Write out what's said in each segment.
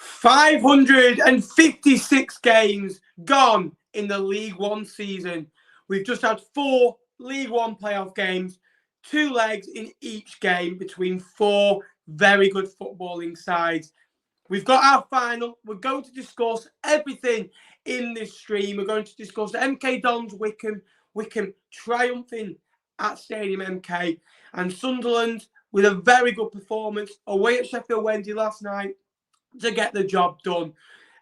556 games gone in the League One season. We've just had 4 League One playoff games, 2 legs in each game between 4 very good footballing sides. We've got our final. We're going to discuss everything in this stream. We're going to discuss MK Dons Wycombe triumphing at Stadium MK, and Sunderland with a very good performance away at Sheffield Wednesday last night to get the job done.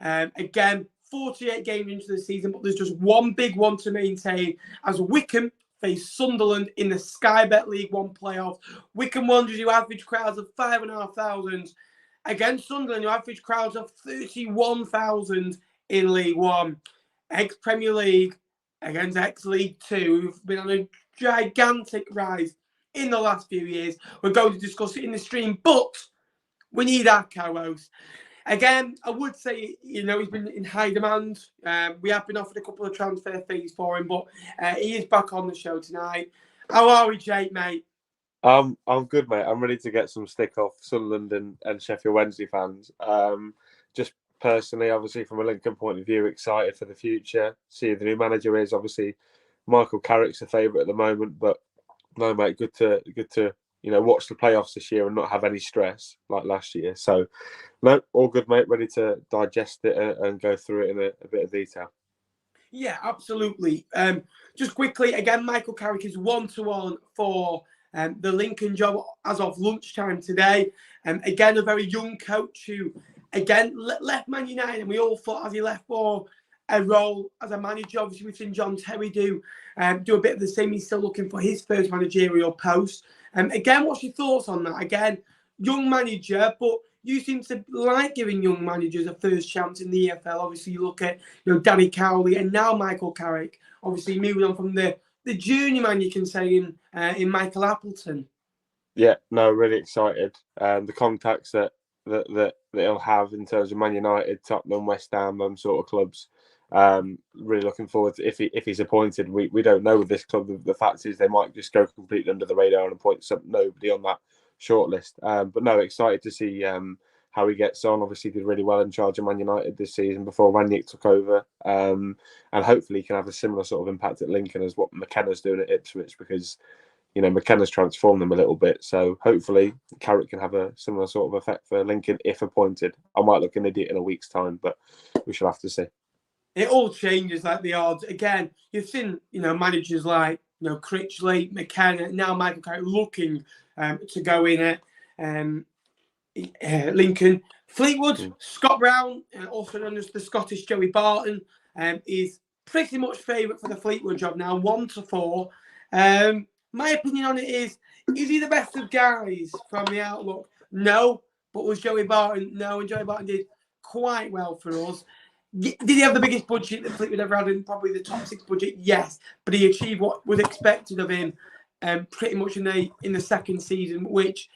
Again, 48 games into the season, but there's just one big one to maintain as Wycombe face Sunderland in the Sky Bet League One playoff. Wycombe Wanderers, who average crowds of 5,500, against Sunderland, who average crowds of 31,000 in League One. Ex-Premier League against ex-League Two, who've been on a gigantic rise in the last few years. We're going to discuss it in the stream, but we need our co-host. Again, I would say, he's been in high demand. We have been offered a couple of transfer fees for him, but he is back on the show tonight. How are we, Jake, mate? I'm good, mate. I'm ready to get some stick off Sunderland and Sheffield Wednesday fans. Just personally, obviously, from a Lincoln point of view, excited for the future. See who the new manager is. Obviously, Michael Carrick's a favourite at the moment, but no, mate, good to watch the playoffs this year and not have any stress like last year. So, no, all good, mate. Ready to digest it and go through it in a bit of detail. Yeah, absolutely. Just quickly, again, Michael Carrick is 1-1 for the Lincoln job as of lunchtime today. Again, a very young coach who, again, left Man United, and we all thought as he left for a role as a manager. Obviously, we've seen John Terry do a bit of the same. He's still looking for his first managerial post. Again, what's your thoughts on that? Again, young manager, but you seem to like giving young managers a first chance in the EFL. Obviously, you look at Danny Cowley and now Michael Carrick. Obviously, moving on from the journeyman, you can say, in Michael Appleton. Yeah, no, really excited. The contacts that he'll have in terms of Man United, Tottenham, West Ham, them sort of clubs. Really looking forward to if he's appointed. We don't know with this club. The fact is they might just go completely under the radar and appoint nobody on that shortlist. But no, excited to see how he gets on. Obviously, did really well in charge of Man United this season before Ranić took over, and hopefully he can have a similar sort of impact at Lincoln as what McKenna's doing at Ipswich, because McKenna's transformed them a little bit. So hopefully Carrick can have a similar sort of effect for Lincoln if appointed. I might look an idiot in a week's time, but we shall have to see. It all changes like the odds. Again, you've seen, managers like, Critchley, McKenna, now Michael Carrick looking to go in at Lincoln. Fleetwood, Scott Brown, also known as the Scottish Joey Barton, is pretty much favourite for the Fleetwood job now, 1-4. My opinion on it is he the best of guys from the outlook? No. But was Joey Barton? No. And Joey Barton did quite well for us. Did he have the biggest budget that Fleetwood ever had, in probably the top 6 budget? Yes. But he achieved what was expected of him pretty much in the second season, which,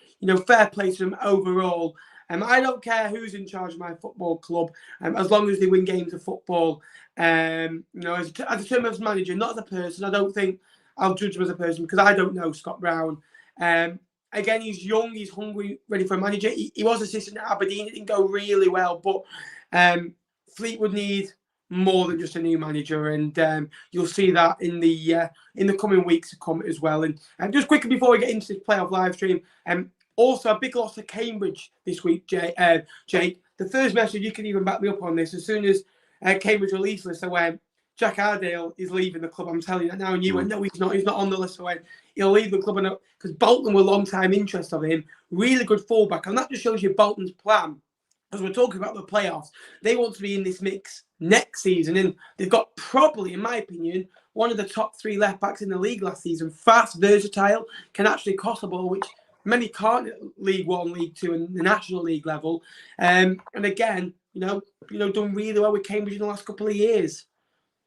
fair play to him overall. I don't care who's in charge of my football club, as long as they win games of football. As a term as manager, not as a person. I don't think I'll judge him as a person because I don't know Scott Brown. Again, he's young, he's hungry, ready for a manager. He was assistant at Aberdeen. It didn't go really well, but Fleetwood need more than just a new manager, and you'll see that in the coming weeks to come as well. And just quickly before we get into this playoff live stream, also a big loss to Cambridge this week, Jake. The first message, you can even back me up on this. As soon as Cambridge released this, I went, Jack Ardale is leaving the club. I'm telling you that now. And you went, no, he's not. He's not on the list. I went, he'll leave the club. Because Bolton were long-time interest of him. Really good fullback. And that just shows you Bolton's plan. As we're talking about the playoffs, they want to be in this mix next season. And they've got probably, in my opinion, one of the top 3 left-backs in the league last season. Fast, versatile, can actually cross the ball, which many can't at League One, League Two, and the National League level. And again, done really well with Cambridge in the last couple of years.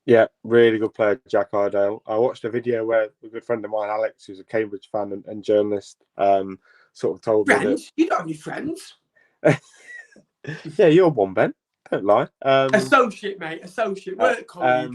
Yeah, really good player, Jack Ardale. I watched a video where a good friend of mine, Alex, who's a Cambridge fan and journalist, sort of told me that... You don't have any friends? Yeah, you're one, Ben. Don't lie. Associate, mate. Associate. Work colleague.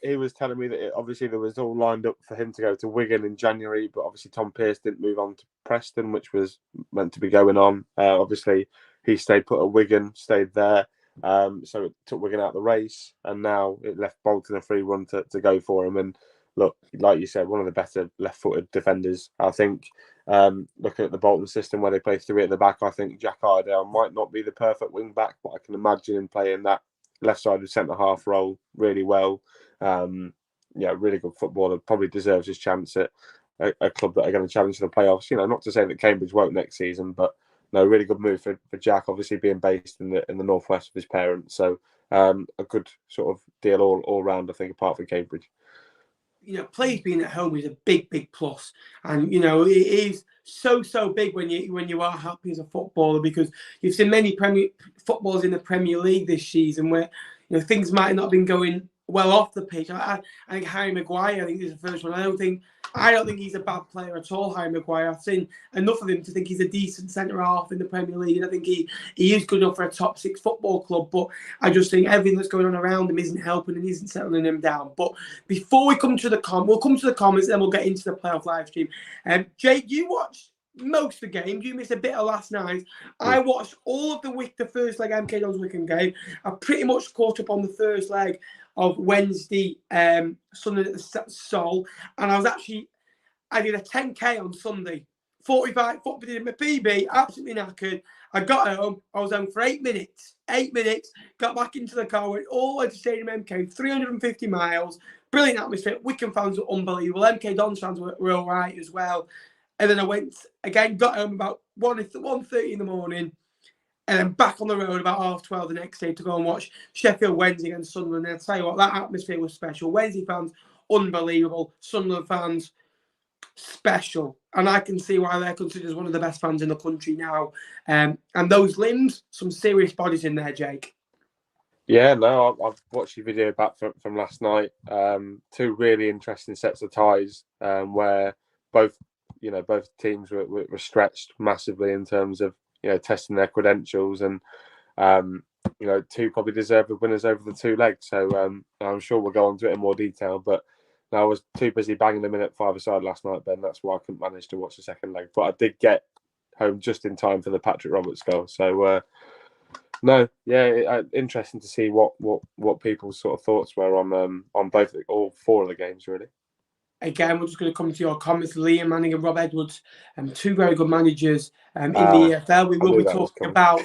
He was telling me that obviously there was all lined up for him to go to Wigan in January, but obviously Tom Pearce didn't move on to Preston, which was meant to be going on. Obviously, he stayed put at Wigan, stayed there. So it took Wigan out of the race, and now it left Bolton a free run to go for him. And look, like you said, one of the better left-footed defenders. I think looking at the Bolton system where they play three at the back, I think Jack Iredale might not be the perfect wing back, but I can imagine him playing that left-sided centre-half role really well. Really good footballer. Probably deserves his chance at a club that are going to challenge the playoffs. Not to say that Cambridge won't next season, but no, really good move for Jack. Obviously, being based in the northwest of his parents, so a good sort of deal all round. I think, apart from Cambridge. Players being at home is a big plus, and it is so big when you are happy as a footballer, because you've seen many footballers in the Premier League this season where things might not have been going well off the pitch. I think Harry Maguire, is the first one. I don't think he's a bad player at all, Harry Maguire. I've seen enough of him to think he's a decent centre-half in the Premier League, and I think he is good enough for a top 6 football club, but I just think everything that's going on around him isn't helping and isn't settling him down. But before we come to we'll come to the comments, then we'll get into the playoff live stream. Jake, you watched most of the games. You missed a bit of last night. I watched all of the first leg MK Dons Wycombe game. I pretty much caught up on the first leg of Wednesday, Sunderland at the Sol, and I did a 10k on Sunday, 45 foot in my PB, absolutely knackered. I got home, I was home for 8 minutes, got back into the car, went all the way to Stadium MK, 350 miles, brilliant atmosphere. Wycombe fans were unbelievable, MK Dons fans were all right as well. And then I went again, got home about 1:30 in the morning, and then back on the road about 12:30 the next day to go and watch Sheffield Wednesday against Sunderland. And I'll tell you what, that atmosphere was special. Wednesday fans, unbelievable. Sunderland fans, special. And I can see why they're considered as one of the best fans in the country now. And those limbs, some serious bodies in there, Jake. Yeah, no, I've watched your video back from last night. Two really interesting sets of ties where both teams were stretched massively in terms of testing their credentials, and two probably deserved winners over the 2 legs. So I'm sure we'll go on to it in more detail, but I was too busy banging them in at 5-a-side last night, Ben. That's why I couldn't manage to watch the second leg, but I did get home just in time for the Patrick Roberts goal. So interesting to see what people's sort of thoughts were on all 4 of the games, really. Again, we're just going to come to your comments. Liam Manning and Rob Edwards, 2 very good managers in the EFL. We will be talking about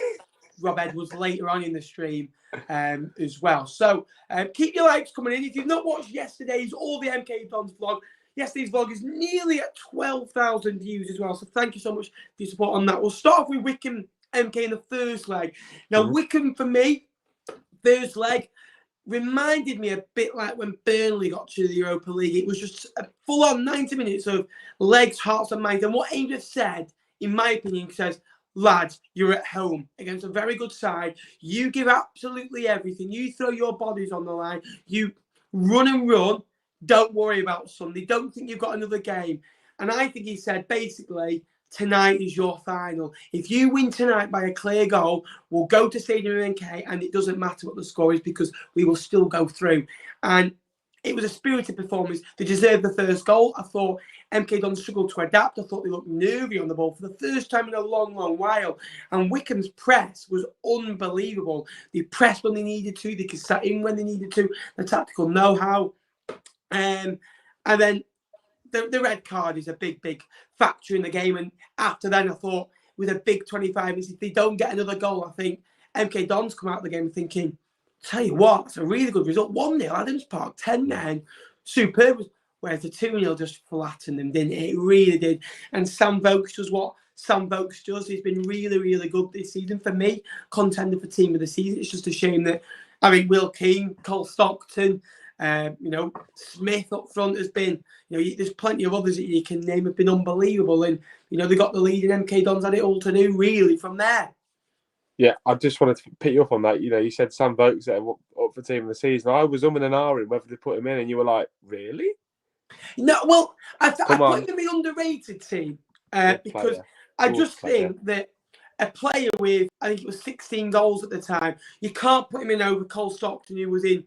Rob Edwards later on in the stream as well. So keep your likes coming in. If you've not watched yesterday's or the MK Dons vlog, yesterday's vlog is nearly at 12,000 views as well. So thank you so much for your support on that. We'll start off with Wycombe MK in the first leg. Now, Wycombe, for me, first leg, reminded me a bit like when Burnley got to the Europa League. It was just a full-on 90 minutes of legs, hearts and minds. And what Ainsworth said, in my opinion, says, lads, you're at home against a very good side. You give absolutely everything. You throw your bodies on the line. You run and run. Don't worry about Sunday. Don't think you've got another game. And I think he said, basically, tonight is your final. If you win tonight by a clear goal, we'll go to Stadium MK, and it doesn't matter what the score is because we will still go through. And it was a spirited performance. They deserved the first goal. I thought MK Dons struggled to adapt. I thought they looked nervy on the ball for the first time in a long while. And Wycombe's press was unbelievable. They pressed when they needed to. They could sat in when they needed to. The tactical know-how. And then the red card is a big factor in the game. And after then, I thought with a big 25 minutes, if they don't get another goal, I think MK Dons come out of the game thinking, tell you what, it's a really good result. 1-0, Adams Park, 10 men, superb. Whereas the 2-0 just flattened them, didn't it? It really did. And Sam Vokes does what Sam Vokes does. He's been really good this season. For me, contender for team of the season. It's just a shame that, Will Keane, Cole Stockton, Smith up front has been, there's plenty of others that you can name have been unbelievable. And, they got the lead and MK Dons had it all to do, really, from there. Yeah, I just wanted to pick you up on that. You said Sam Vokes there up for team of the season. I was umming and ahhing whether to put him in, and you were like, really? No, well, I put him in the underrated team because I just think that a player with, I think it was 16 goals at the time, you can't put him in over Cole Stockton, who was in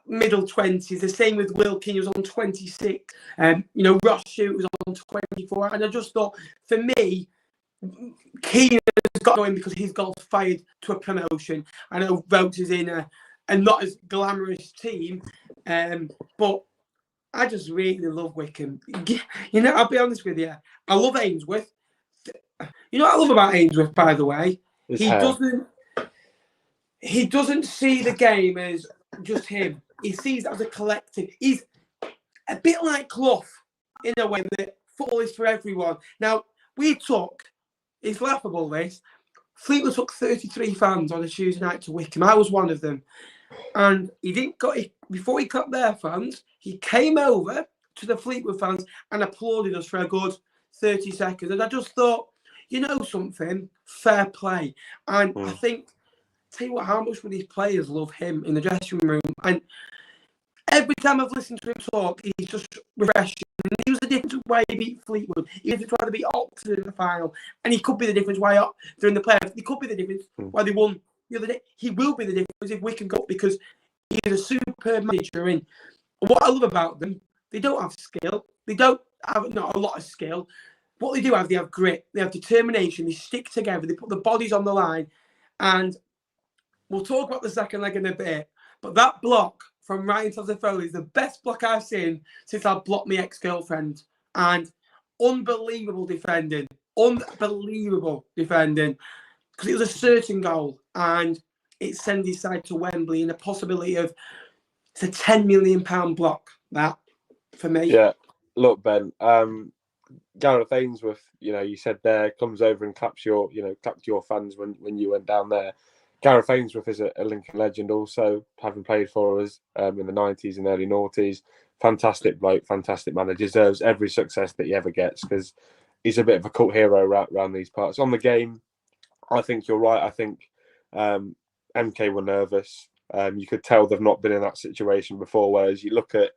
middle 20s. The same with Will Keane, who was on 26. Ross Shute was on 24. And I just thought, for me, Keane got going because his goal's fired to a promotion. I know Vokes is in a not as glamorous team, but I just really love Wycombe. You know, I'll be honest with you. I love Ainsworth. You know what I love about Ainsworth, by the way? He doesn't see the game as just him. He sees it as a collective. He's a bit like Clough in a way that football is for everyone. Now, it's laughable this, Fleetwood took 33 fans on a Tuesday night to Wycombe. I was one of them. And before he cut their fans, he came over to the Fleetwood fans and applauded us for a good 30 seconds. And I just thought, you know something, fair play. And I think, tell you what, how much would these players love him in the dressing room? And every time I've listened to him talk, he's just refreshing. He was the difference why he beat Fleetwood. He was trying to beat Oxford in the final. And he could be the difference why during the playoffs. He could be the difference why they won the other day. He will be the difference if Wycombe go because he is a superb manager. And what I love about them, they don't have skill. They don't have not a lot of skill. What they do have, they have grit. They have determination. They stick together. They put the bodies on the line. And we'll talk about the second leg in a bit. But that block from Ryan Tazafoli is the best block I've seen since I blocked my ex-girlfriend. And unbelievable defending. Unbelievable defending. Because it was a certain goal. And it sent his side to Wembley and the possibility of it's a £10 million block, that, for me. Yeah. Look, Ben, Gareth Ainsworth, you know, you said there, comes over and clapped your fans when you went down there. Gareth Ainsworth is a Lincoln legend also, having played for us in the 90s and early noughties. Fantastic bloke, fantastic man. Deserves every success that he ever gets because he's a bit of a cult hero around these parts. On the game, I think you're right. I think MK were nervous. You could tell they've not been in that situation before, whereas you look at,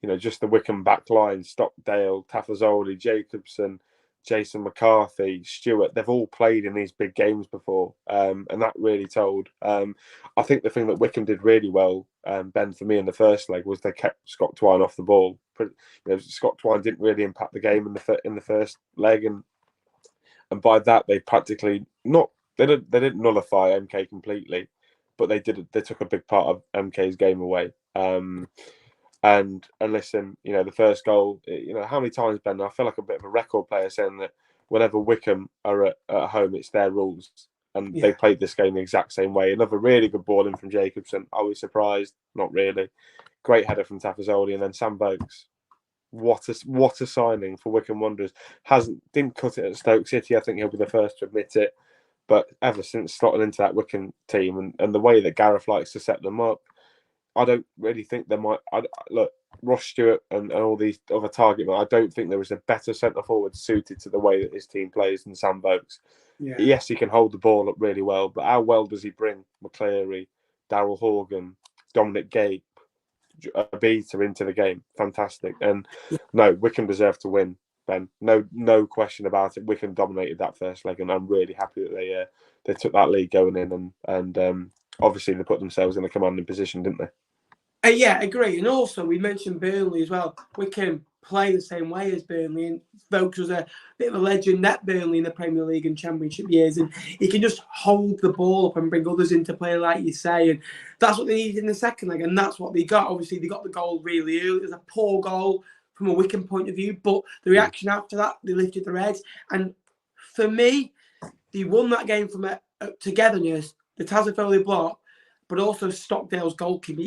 you know, just the Wycombe back line, Stockdale, Tafazoli, Jacobson, Jason McCarthy, Stewart, they've all played in these big games before, and that really told. I think the thing that Wycombe did really well, Ben, for me in the first leg, was they kept Scott Twine off the ball. You know, Scott Twine didn't really impact the game in the first leg, and by that they practically they didn't nullify MK completely, but they took a big part of MK's game away. And listen, you know, the first goal, you know, how many times, Ben, I feel like a bit of a record player saying that whenever Wycombe are at home, it's their rules. And they played this game the exact same way. Another really good ball in from Jacobson. I was surprised. Not really. Great header from Tafazoli. And then Sam Vokes. What a signing for Wycombe Wanderers. Didn't cut it at Stoke City. I think he'll be the first to admit it. But ever since slotting into that Wycombe team and the way that Gareth likes to set them up, I don't really think there might. Look, Ross Stewart and all these other target men, I don't think there is a better centre forward suited to the way that his team plays than Sam Vokes. Yeah. Yes, he can hold the ball up really well, but how well does he bring McCleary, Darryl Horgan, Dominic Gape, Abita into the game? Fantastic. And no, Wycombe deserve to win, Ben. No question about it. Wycombe dominated that first leg, and I'm really happy that they took that lead going in, and obviously they put themselves in a commanding position, didn't they? Yeah, I agree. And also, we mentioned Burnley as well. Wycombe play the same way as Burnley, and Vokes was a bit of a legend at Burnley in the Premier League and Championship years, and he can just hold the ball up and bring others into play, like you say, and that's what they needed in the second leg, and that's what they got. Obviously, they got the goal really early. It was a poor goal from a Wycombe point of view, but the reaction after that, they lifted their heads, and for me, they won that game from a togetherness, the Tazafoli block, but also Stockdale's goalkeeper.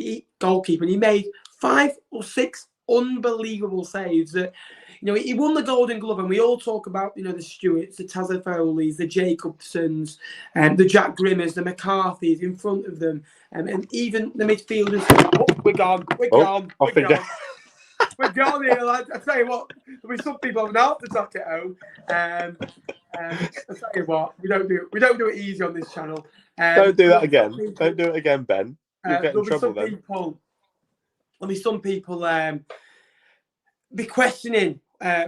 And he made 5 or 6 unbelievable saves. That, you know, he won the Golden Glove, and we all talk about, you know, the Stewarts, the Tazafolis, the Jacobsons, the Jack Grimmers, the McCarthys in front of them, and even the midfielders. Oh, we're gone. We're gone here, lads. I tell you what, there'll be some people having half the talk at home. I tell you what, we don't do it easy on this channel. Don't do that again. Don't do it again, Ben. You'll get in trouble then. There'll be some people be questioning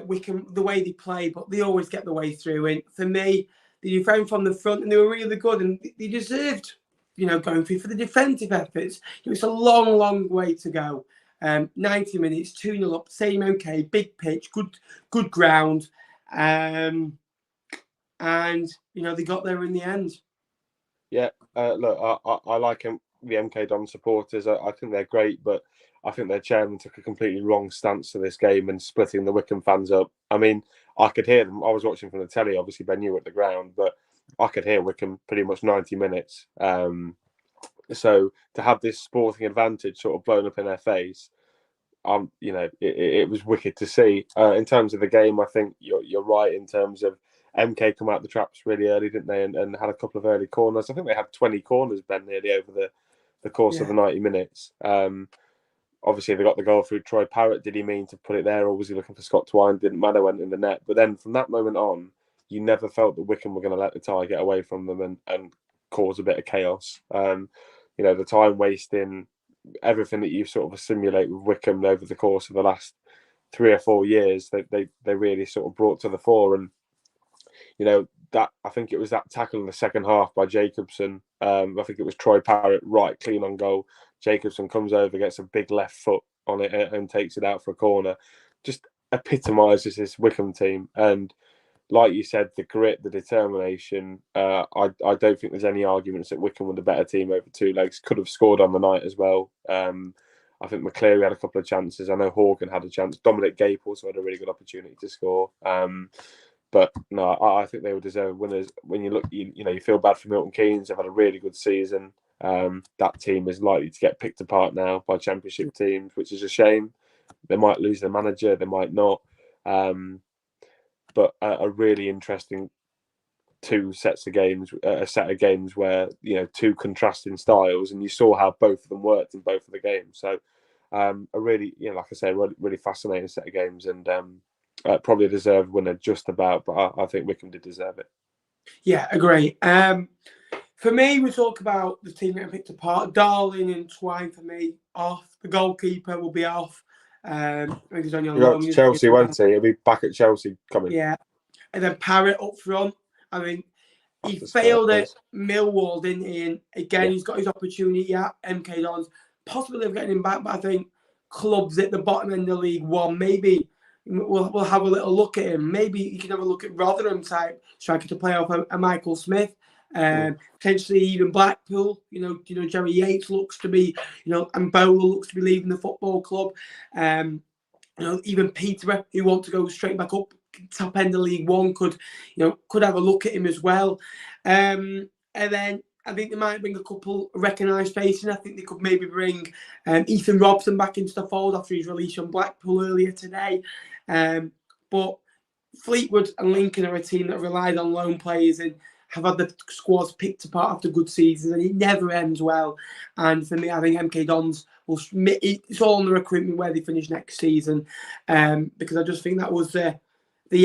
Wycombe, the way they play, but they always get the way through. And for me, they defend from the front, and they were really good, and they deserved, you know, going through for the defensive efforts. It's a long, long way to go. 90 minutes, 2-0 up, same okay, big pitch, good ground. And and they got there in the end. Yeah, look, I like the MK Don supporters. I think they're great, but I think their chairman took a completely wrong stance to this game and splitting the Wycombe fans up. I mean, I could hear them. I was watching from the telly, obviously, Ben, you were at the ground, but I could hear Wycombe pretty much 90 minutes. So to have this sporting advantage sort of blown up in their face, it was wicked to see. In terms of the game, I think you're right in terms of MK come out the traps really early, didn't they? And had a couple of early corners. I think they had 20 corners, Ben, nearly over the course of the 90 minutes. Obviously, they got the goal through Troy Parrott. Did he mean to put it there, or was he looking for Scott Twine? Didn't matter, went in the net. But then from that moment on, you never felt that Wycombe were going to let the tie get away from them and cause a bit of chaos. The time wasting, everything that you sort of assimilate with Wycombe over the course of the last 3 or 4 years, they really sort of brought to the fore. And that, I think it was that tackle in the second half by Jacobson. I think it was Troy Parrott, right, clean on goal. Jacobson comes over, gets a big left foot on it and takes it out for a corner. Just epitomises this Wycombe team. And like you said, the grit, the determination. I don't think there's any arguments that Wycombe were the better team over 2 legs. Could have scored on the night as well. I think McCleary had a couple of chances. I know Horgan had a chance. Dominic Gape also had a really good opportunity to score. But no, I think they were deserved winners. When you look, you feel bad for Milton Keynes. They've had a really good season. That team is likely to get picked apart now by Championship teams, which is a shame. They might lose their manager, they might not. But a really interesting a set of games where 2 contrasting styles, and you saw how both of them worked in both of the games. So a really, like I say, really, really fascinating set of games, and probably a deserved winner just about. But I think Wycombe did deserve it. Yeah, agree. For me, we talk about the team getting picked apart. Darling and Twine, for me, off. The goalkeeper will be off. I think he's only on loan. Chelsea, won't he? He'll be back at Chelsea coming. Yeah. And then Parrott up front. I mean, he failed at Millwall, didn't he? And again, he's got his opportunity at MK Dons. Possibly of getting him back, but I think clubs at the bottom end of League One, maybe we'll have a little look at him. Maybe you can have a look at Rotherham type striker to play off a Michael Smith. Potentially even Blackpool. Jerry Yates looks to be, and Bowler looks to be leaving the football club. Even Peterborough, who want to go straight back up top end of League One, could have a look at him as well. And then I think they might bring a couple recognised faces. I think they could maybe bring Ethan Robson back into the fold after his release from Blackpool earlier today. But Fleetwood and Lincoln are a team that relied on loan players and have had the squads picked apart after good seasons, and it never ends well. And for me, I think MK Dons it's all on the recruitment where they finish next season, because I just think that was the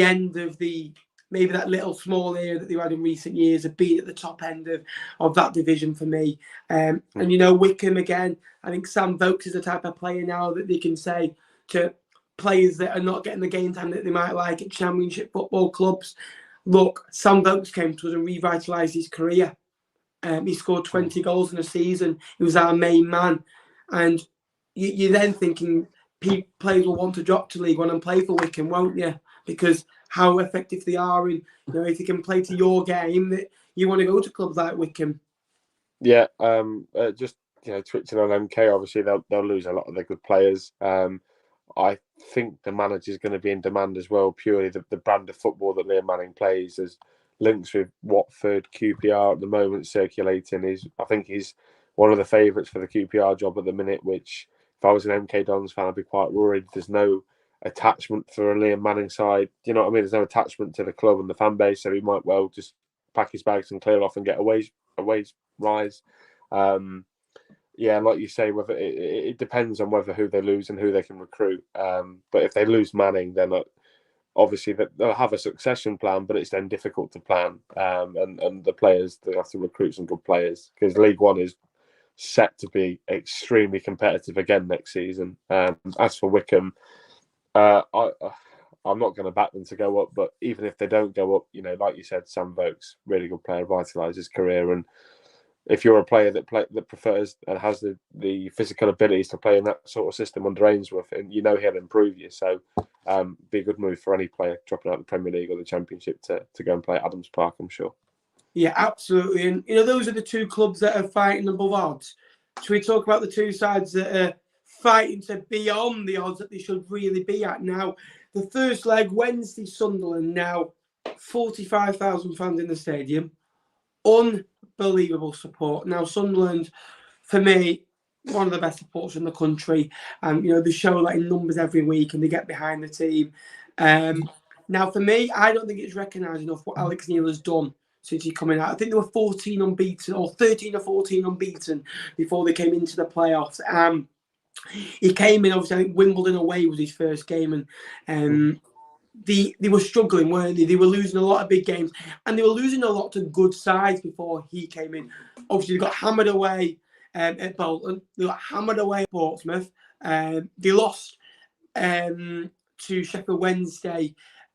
end of maybe that little small area that they had in recent years of being at the top end of that division for me. And Wycombe again, I think Sam Vokes is the type of player now that they can say to players that are not getting the game time that they might like at Championship football clubs. Look, Sam Vokes came to us and revitalised his career. He scored 20 goals in a season. He was our main man. And you're then thinking players will want to drop to League One and play for Wycombe, won't you? Because how effective they are, and if they can play to your game, that you want to go to clubs like Wycombe. Yeah, just twitching on MK. Obviously, they'll lose a lot of their good players. I think the manager is going to be in demand as well. Purely the brand of football that Liam Manning plays. There's links with Watford, QPR at the moment circulating. I think he's one of the favourites for the QPR job at the minute. Which, if I was an MK Dons fan, I'd be quite worried. There's no attachment for a Liam Manning side. You know what I mean? There's no attachment to the club and the fan base, so he might well just pack his bags and clear off and get a wage rise. Yeah, like you say, whether it depends on who they lose and who they can recruit. But if they lose Manning, then obviously they'll have a succession plan, but it's then difficult to plan. And the players, they have to recruit some good players, because League One is set to be extremely competitive again next season. As for Wycombe, I'm not going to back them to go up, but even if they don't go up, like you said, Sam Vokes, really good player, vitalised his career, and if you're a player that prefers and has the physical abilities to play in that sort of system under Ainsworth, and you know he'll improve you. So be a good move for any player dropping out of the Premier League or the Championship to go and play at Adams Park, I'm sure. Yeah, absolutely. And, those are the two clubs that are fighting above odds. Should we talk about the two sides that are fighting to beyond the odds that they should really be at now? The first leg, Wednesday, Sunderland, now 45,000 fans in the stadium. Unbelievable support. Now, Sunderland, for me, one of the best supporters in the country. And, they show that in numbers every week and they get behind the team. Now, for me, I don't think it's recognised enough what Alex Neil has done since he's coming out. I think they were 14 unbeaten or 13 or 14 unbeaten before they came into the playoffs. He came in, obviously, I think Wimbledon away was his first game, and they were struggling, weren't they? They were losing a lot of big games, and they were losing a lot to good sides before he came in. Obviously, they got hammered away at Bolton. They got hammered away at Portsmouth. They lost to Sheffield Wednesday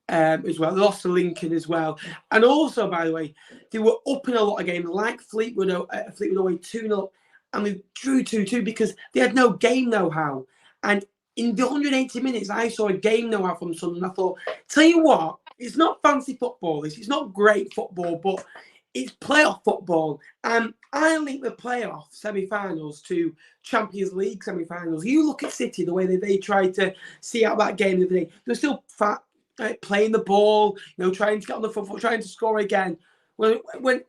as well. They lost to Lincoln as well. And also, by the way, they were up in a lot of games, like Fleetwood away 2-0, and they drew 2-2 because they had no game know-how. And in the 180 minutes, I saw a game know-how from Sunderland. I thought, tell you what, it's not fancy football. It's not great football, but it's playoff football. And I link the playoff semi-finals to Champions League semi-finals. You look at City, the way they tried to see out that game the other day. They're still playing the ball, trying to get on the front foot, trying to score again. When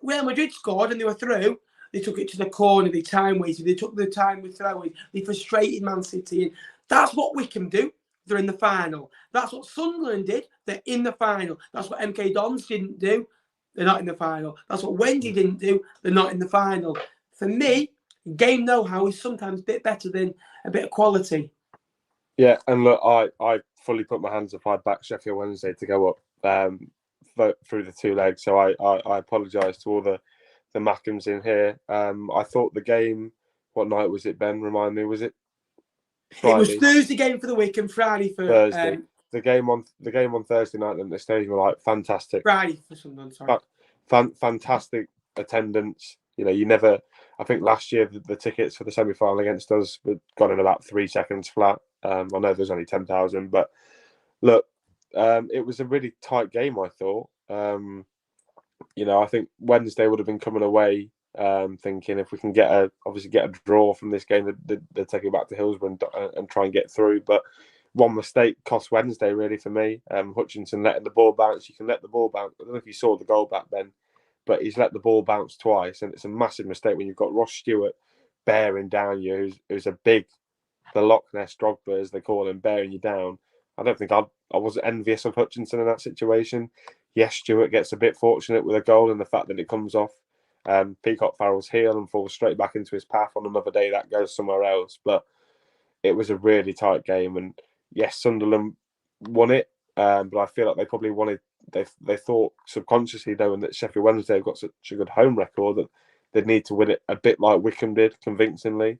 Real Madrid scored and they were through, they took it to the corner, they time wasted, they took the time with throw-in, they frustrated Man City. And that's what Wycombe do. They're in the final. That's what Sunderland did. They're in the final. That's what MK Dons didn't do. They're not in the final. That's what Wendy didn't do. They're not in the final. For me, game know-how is sometimes a bit better than a bit of quality. Yeah, and look, I fully put my hands up. I backed Sheffield Wednesday to go up through the two legs. So I apologise to all the Mackhams in here. I thought the game, what night was it, Ben? Remind me, was it Friday? It was Thursday game for the Wycombe, Friday for Thursday. The game on Thursday night at the stadium were like fantastic. Friday for Sunderland, sorry. Fantastic attendance. You never. I think last year the tickets for the semi-final against us were got in about 3 seconds flat. I know there's only 10,000, but look, it was a really tight game. I thought. I think Wednesday would have been coming away thinking if we can get a draw from this game, they'd take it back to Hillsborough and try and get through. But one mistake cost Wednesday really for me. Hutchinson letting the ball bounce. You can let the ball bounce. I don't know if you saw the goal back then, but he's let the ball bounce twice, and it's a massive mistake when you've got Ross Stewart bearing down you, who's the Loch Ness Drogba, as they call him, bearing you down. I don't think I was envious of Hutchinson in that situation. Yes, Stewart gets a bit fortunate with a goal and the fact that it comes off Peacock Farrell's heel and falls straight back into his path. On another day, that goes somewhere else. But it was a really tight game, and yes, Sunderland won it. But I feel like they probably wanted. They thought subconsciously, knowing that Sheffield Wednesday have got such a good home record, that they'd need to win it a bit like Wycombe did, convincingly.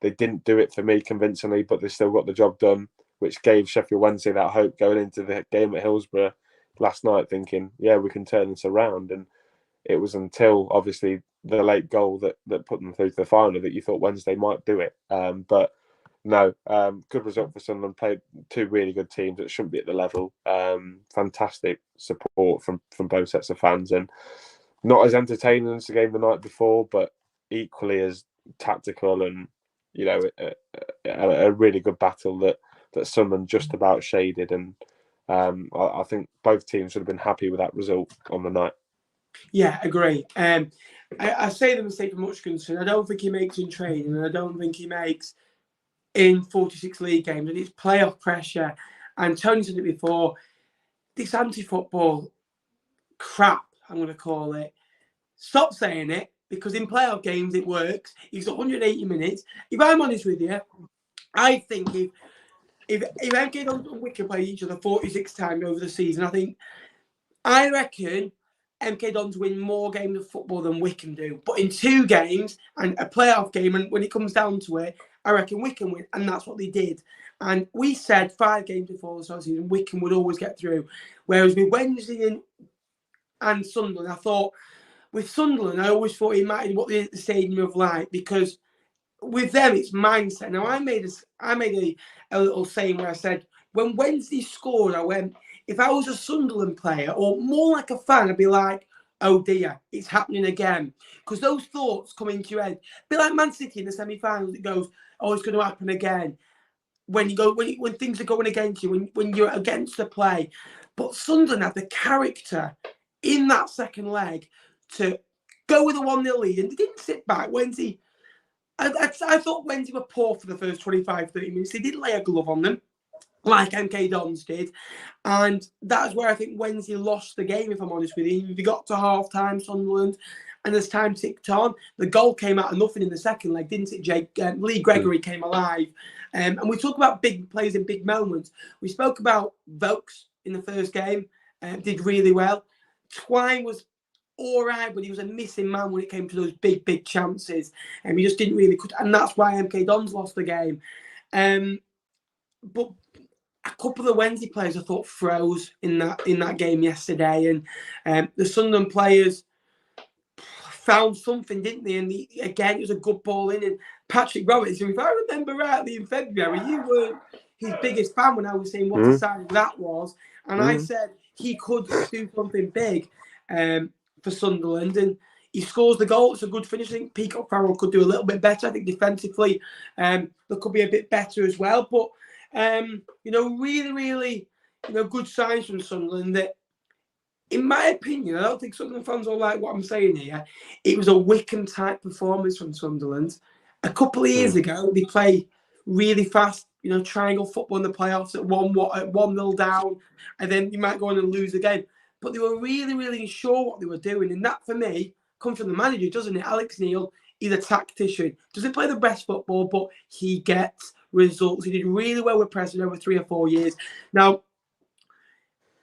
They didn't do it for me convincingly, but they still got the job done, which gave Sheffield Wednesday that hope going into the game at Hillsborough last night, thinking, yeah, we can turn this around. And it was until obviously the late goal that put them through to the final that you thought Wednesday might do it. But no, good result for Sunderland. Played two really good teams that shouldn't be at the level. Fantastic support from both sets of fans, and not as entertaining as the game the night before, but equally as tactical and a really good battle that Sunderland just about shaded. And I think both teams would have been happy with that result on the night. Yeah, agree. I say the mistake for Hutchinson. I don't think he makes in training, and I don't think he makes in 46 league games. And it's playoff pressure. And Tony said it before. This anti-football crap, I'm going to call it. Stop saying it, because in playoff games it works. It's 180 minutes. If I'm honest with you, I think if MK Dons and Wycombe play each other 46 times over the season, I reckon MK Dons win more games of football than Wycombe do. But in 2 games and a playoff game, and when it comes down to it, I reckon Wycombe win, and that's what they did. And we said 5 games before the start of the season, Wycombe would always get through. Whereas with Wednesday and Sunderland, I thought with Sunderland, I always thought it mattered what the stadium was like, because with them it's mindset. Now I made a little saying where I said, when Wednesday scored, I went, if I was a Sunderland player or more like a fan, I'd be like, oh dear, it's happening again. Because those thoughts come into your head. A bit like Man City in the semi-finals, it goes, oh, it's going to happen again. When things are going against you, when you're against the play. But Sunderland had the character in that second leg to go with a 1-0 lead, and they didn't sit back. Wednesday, I thought Wednesday were poor for the first 25, 30 minutes. They did lay a glove on them, like MK Dons did. And that's where I think Wednesday lost the game, if I'm honest with you. They got to half-time, Sunderland, and as time ticked on, the goal came out of nothing in the second leg, didn't it, Jake? Lee Gregory came alive. And we talk about big plays and big moments. We spoke about Vokes in the first game, did really well. Twine was all right, but he was a missing man when it came to those big chances. And he just didn't really... And that's why MK Dons lost the game. But a couple of the Wednesday players I thought froze in that game yesterday, and the Sunderland players found something, didn't they? And again, it was a good ball in. And Patrick Roberts, if I remember rightly, in February, you were his biggest fan when I was saying what a signing that was, and I said he could do something big for Sunderland, and he scores the goal. It's a good finish. I think Peacock Farrell could do a little bit better. I think defensively, there could be a bit better as well. But really, good signs from Sunderland that, in my opinion, I don't think Sunderland fans will like what I'm saying here. It was a Wycombe-type performance from Sunderland. A couple of years ago, they play really fast, triangle football in the playoffs at 1-0 down, and then you might go on and lose the game. But they were really, really sure what they were doing. And that, for me, comes from the manager, doesn't it? Alex Neil, he's a tactician. Doesn't play the best football, but he gets results. He did really well with Preston over 3 or 4 years. Now,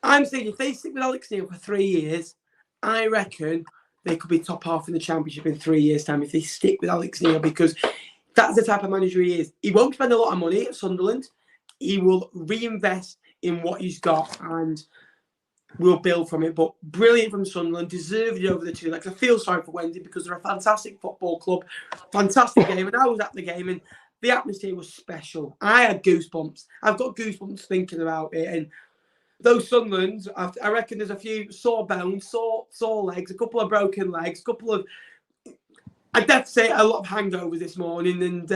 I'm saying if they stick with Alex Neil for 3 years, I reckon they could be top half in the Championship in 3 years' time if they stick with Alex Neil, because that's the type of manager he is. He won't spend a lot of money at Sunderland. He will reinvest in what he's got and will build from it. But brilliant from Sunderland, deserved it over the 2 legs. I feel sorry for Wednesday because they're a fantastic football club, fantastic game, and I was at the game and the atmosphere was special. I had goosebumps. I've got goosebumps thinking about it. And those Sunderlands, I reckon there's a few sore bones, sore legs, a couple of broken legs, I'd have to say a lot of hangovers this morning, and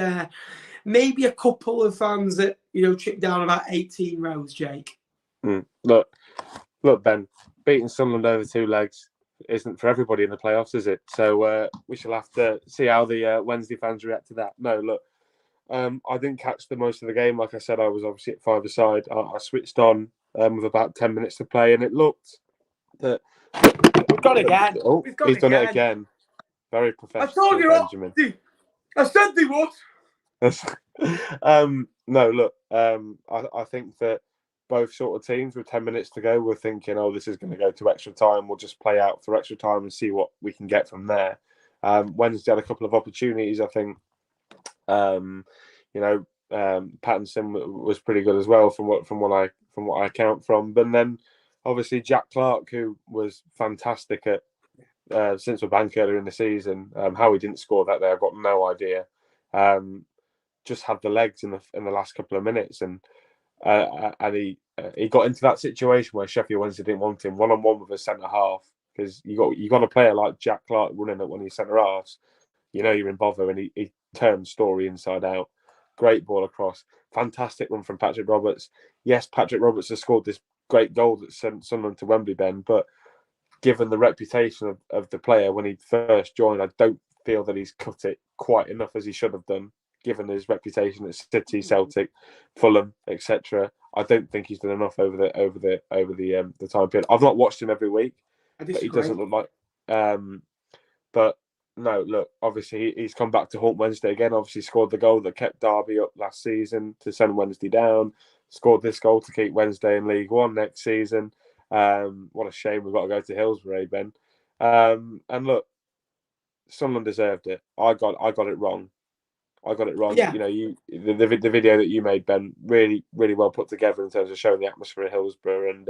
maybe a couple of fans that, tripped down about 18 rows, Jake. Look, Ben, beating Sunderland over 2 legs isn't for everybody in the playoffs, is it? So we shall have to see how the Wednesday fans react to that. No, look, I didn't catch the most of the game. Like I said, I was obviously at 5-a-side. I switched on with about 10 minutes to play, and it looked that... We've got it again. Oh, he's done it again. Very professional, I told you, Benjamin. I said they would. No, look, I think that both sort of teams with 10 minutes to go were thinking, oh, this is going to go to extra time. We'll just play out for extra time and see what we can get from there. Wednesday had a couple of opportunities. I think, Pattinson was pretty good as well from what I count from. But then, obviously, Jack Clark, who was fantastic at since we're back earlier in the season, how he didn't score that there, I've got no idea. Just had the legs in the last couple of minutes, and he got into that situation where Sheffield Wednesday didn't want him 1-on-1 with a centre half, because you got a player like Jack Clark running at one of your centre halves, you're in bother, and he turned Story inside out. Great ball across, fantastic run from Patrick Roberts. Yes, Patrick Roberts has scored this great goal that sent Sunderland to Wembley, Ben, but given the reputation of the player when he first joined, I don't feel that he's cut it quite enough as he should have done, given his reputation at City, Celtic, Fulham, etc. I don't think he's done enough over the time period. I've not watched him every week, but he doesn't look like. But no, look, obviously he's come back to haunt Wednesday again. Obviously scored the goal that kept Derby up last season to send Wednesday down. Scored this goal to keep Wednesday in League One next season. What a shame we've got to go to Hillsborough, Ben. And look, Sunderland deserved it. I got it wrong. Yeah. The video that you made, Ben, really, really well put together in terms of showing the atmosphere at Hillsborough. And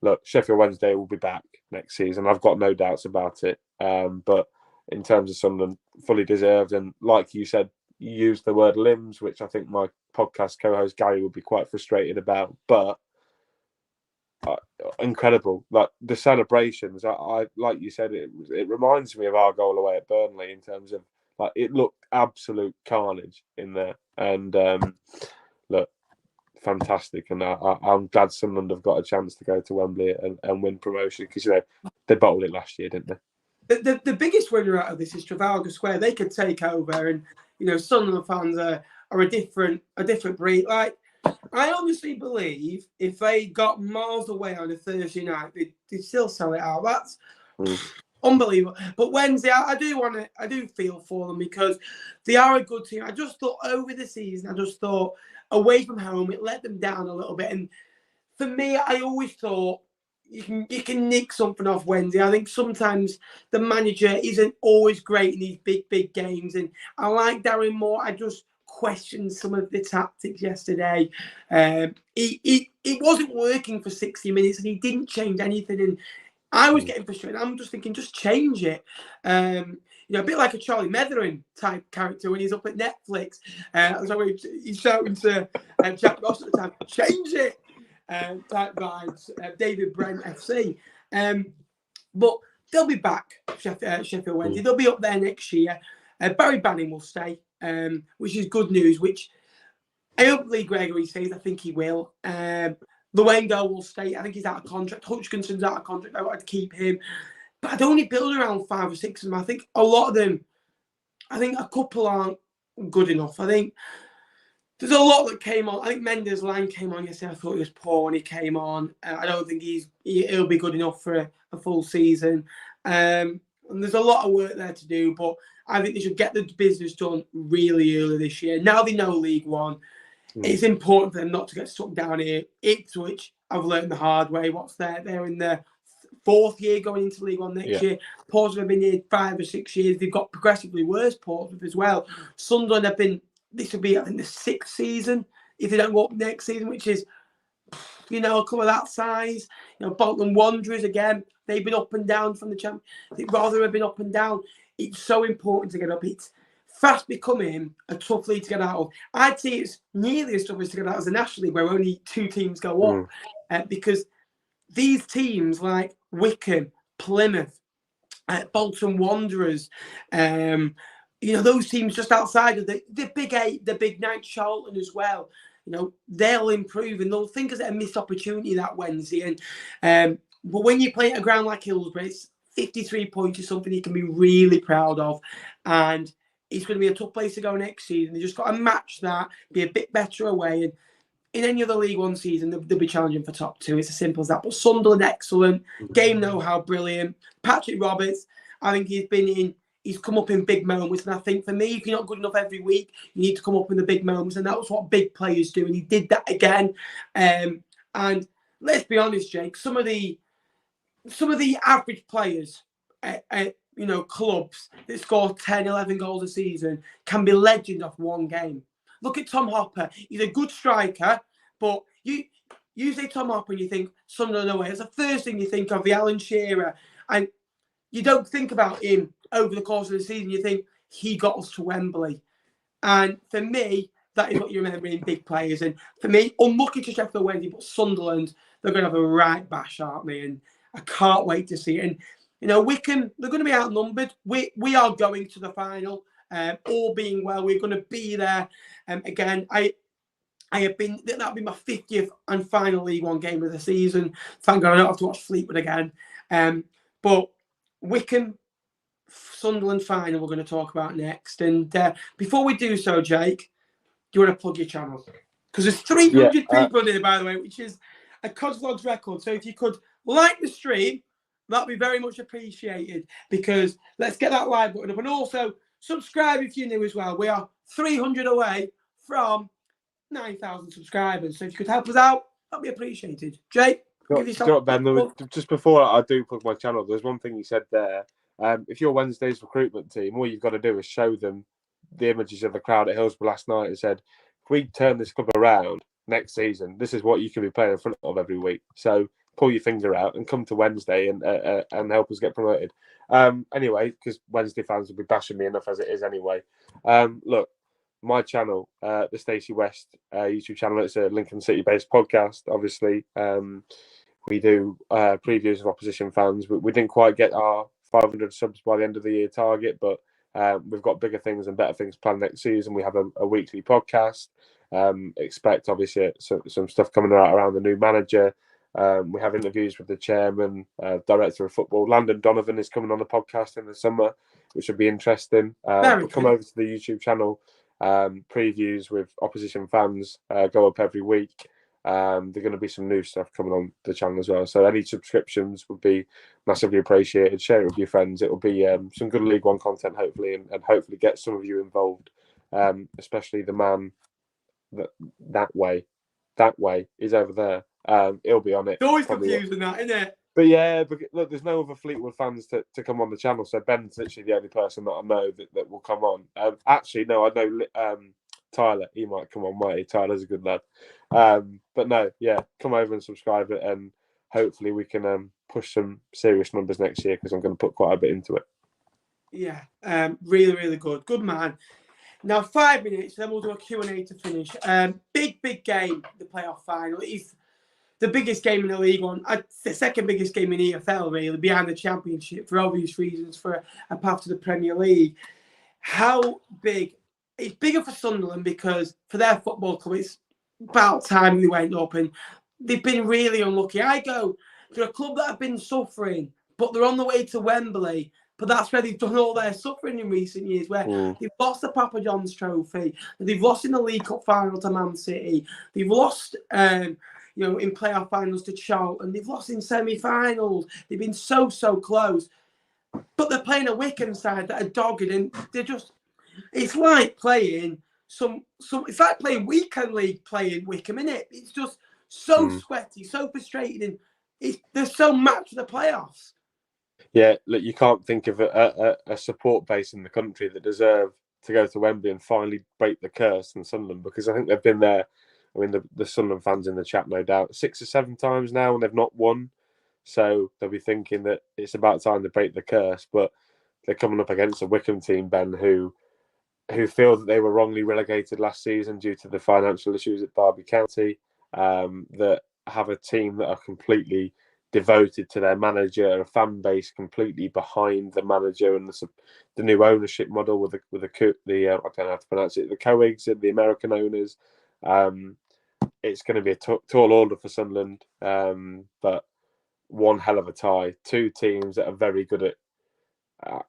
look, Sheffield Wednesday will be back next season. I've got no doubts about it. But in terms of Sunderland, fully deserved. And like you said, you used the word limbs, which I think my podcast co-host Gary would be quite frustrated about. But incredible, like the celebrations. I like you said, it reminds me of our goal away at Burnley in terms of like it looked absolute carnage in there. And look, fantastic. And I'm glad Sunderland have got a chance to go to Wembley and win promotion because they bottled it last year, didn't they? The biggest winner out of this is Trafalgar Square. They could take over, and Sunderland fans are a different breed. Like, I honestly believe if they got miles away on a Thursday night, they'd still sell it out. That's unbelievable. But Wednesday, I do feel for them because they are a good team. I just thought over the season, away from home, it let them down a little bit. And for me, I always thought you can nick something off Wednesday. I think sometimes the manager isn't always great in these big games. And I like Darren Moore. I just questioned some of the tactics yesterday. It wasn't working for 60 minutes and he didn't change anything. And I was getting frustrated. I'm just thinking, just change it. A bit like a Charlie Methering type character when he's up at Netflix. So he's shouting to Jack Ross at the time, change it. Type vibes, David Brent FC. But they'll be back, Sheffield Wednesday. They'll be up there next year. Barry Banning will stay, which is good news, which I hope Lee Gregory says. I think he will. Luengo will stay. I think he's out of contract. Hutchinson's out of contract. I wanted to keep him. But I'd only build around 5 or 6 of them. I think a lot of them, I think a couple aren't good enough. I think there's a lot that came on. I think Mendes Lang came on yesterday. I thought he was poor when he came on. I don't think he'll be good enough for a full season. And there's a lot of work there to do, but I think they should get the business done really early this year. Now they know League One. It's important for them not to get stuck down here. Ipswich, I've learned the hard way. They're in their 4th year going into League One next year. Portsmouth have been here 5 or 6 years. They've got progressively worse, Portsmouth as well. Sunderland have been. This will be, I think, the 6th season if they don't go up next season, which is, a club of that size. Bolton Wanderers, again, they've been up and down from the champ. I think Rotherham have been up and down. It's so important to get up. It's fast becoming a tough league to get out of. I'd say it's nearly as tough as to get out as the National League, where only 2 teams go up. Because these teams like Wycombe, Plymouth, Bolton Wanderers, those teams just outside of the Big 8, the Big 9, Charlton as well, they'll improve and they'll think it's a missed opportunity that Wednesday. And but when you play at a ground like Hillsborough, it's 53 points is something you can be really proud of. And it's going to be a tough place to go next season. They just got to match that, be a bit better away. And in any other League One season, they'll be challenging for top 2. It's as simple as that. But Sunderland, excellent. Game know-how, brilliant. Patrick Roberts, I think he's come up in big moments. And I think for me, if you're not good enough every week, you need to come up in the big moments. And that was what big players do. And he did that again. And let's be honest, Jake, some of the average players at clubs that score 10, 11 goals a season can be legend off one game. Look at Tom Hopper. He's a good striker, but you say Tom Hopper and you think Sunderland away. It's the first thing you think of, the Alan Shearer. And you don't think about him over the course of the season. You think he got us to Wembley. And for me, that is what you remember in big players. And for me, unlucky to Sheffield Wednesday, but Sunderland, they're going to have a right bash, aren't they? And I can't wait to see it. And, Wycombe, they're going to be outnumbered. We are going to the final. All being well, we're going to be there. Again, that'll be my 50th and final League One game of the season. Thank God I don't have to watch Fleetwood again. But Wycombe, Sunderland final we're going to talk about next. And before we do so, Jake, do you want to plug your channel? Because there's 300 people in here, by the way, which is a Cosvlogs record. So if you could like the stream, that'd be very much appreciated, because let's get that like button up. And also subscribe if you're new as well. We are 300 away from 9,000 subscribers. So if you could help us out, that'd be appreciated. Jake, Ben, just before I do plug my channel, there's one thing you said there. If you're Wednesday's recruitment team, all you've got to do is show them the images of the crowd at Hillsborough last night and said, if we turn this club around next season, this is what you can be playing in front of every week. So pull your finger out and come to Wednesday and help us get promoted. Anyway, because Wednesday fans will be bashing me enough as it is anyway. Look, my channel, the Stacey West YouTube channel, it's a Lincoln City-based podcast. Obviously, we do previews of opposition fans. We didn't quite get our 500 subs by the end of the year target, but we've got bigger things and better things planned next season. We have a weekly podcast. Expect obviously some stuff coming out around the new manager. We have interviews with the chairman, director of football. Landon Donovan is coming on the podcast in the summer, which would be interesting. But come over to the YouTube channel. Previews with opposition fans go up every week. There are going to be some new stuff coming on the channel as well. So any subscriptions would be massively appreciated. Share it with your friends. It will be some good League One content, hopefully, and hopefully get some of you involved, especially the man that way is over there. He'll be on it. It's always confusing that, isn't it? But yeah, look, there's no other Fleetwood fans to come on the channel, so Ben's literally the only person that I know that will come on. Actually, no, I know Tyler. He might come on, might he? Tyler's a good lad. But no, yeah, come over and subscribe it, and hopefully we can push some serious numbers next year, because I'm going to put quite a bit into it. Yeah, really, really good. Good man. Now, 5 minutes, then we'll do a Q&A to finish. Big game, the playoff final. It's the biggest game in the League One. The second biggest game in EFL, really, behind the Championship, for obvious reasons, for a path to the Premier League. How big? It's bigger for Sunderland, because for their football club, it's about time they went up, and they've been really unlucky. They're a club that have been suffering, but they're on the way to Wembley. But that's where they've done all their suffering in recent years, where they've lost the Papa John's Trophy, they've lost in the League Cup final to Man City, they've lost, in playoff finals to Charlton, they've lost in semi-finals. They've been so close, but they're playing a Wycombe side that are dogged, and they're just. It's like playing It's like playing weekend league, playing Wycombe, isn't it? It's just so sweaty, so frustrating. They're so matched for the playoffs. Yeah, look, you can't think of a support base in the country that deserve to go to Wembley and finally break the curse than Sunderland, because I think they've been there. I mean, the Sunderland fans in the chat, no doubt, 6 or 7 times now, and they've not won. So they'll be thinking that it's about time to break the curse. But they're coming up against a Wycombe team, Ben, who feel that they were wrongly relegated last season due to the financial issues at Derby County, that have a team that are completely devoted to their manager, a fan base completely behind the manager, and the new ownership model with the I don't know how to pronounce it, the Coigs and the American owners. It's going to be a tall order for Sunderland, but one hell of a tie. 2 teams that are very good at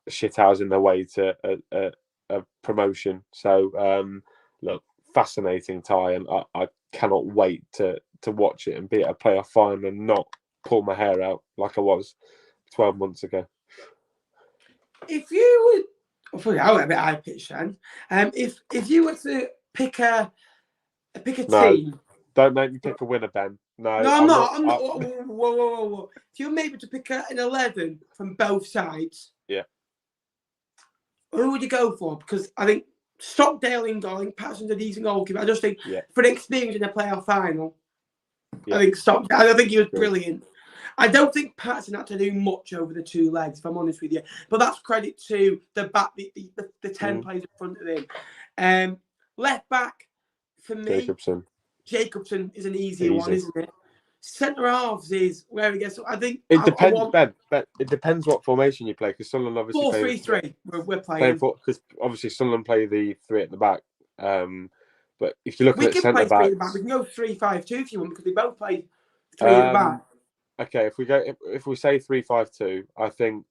shithousing their way to a promotion. So look, fascinating tie, and I cannot wait to watch it and be at a playoff final and not pull my hair out like I was 12 months ago. If you would, I went a bit high pitched then. If you were to pick a team, don't make me pick a winner, Ben. No, I'm not. Whoa. If you were maybe to pick an 11 from both sides, yeah, who would you go for? Because I think Stockdale in goal, I think Patterson's a decent goalkeeper. I just think for an experience in a playoff final, I think Stockdale. I think he was brilliant. I don't think Patterson had to do much over the 2 legs, if I'm honest with you. But that's credit to the back, the 10 players in front of him. Left back, for me, Jacobson is an easy one, isn't it? Centre halves is where he gets. I think it depends. Ben, it depends what formation you play, because Sunderland obviously 4-3-3. We're playing because obviously Sunderland play the 3 at the back. But if you're looking at centre backs, we can go 3-5-2 if you want, because we both play 3 at the back. Okay, if we say 3-5-2, I think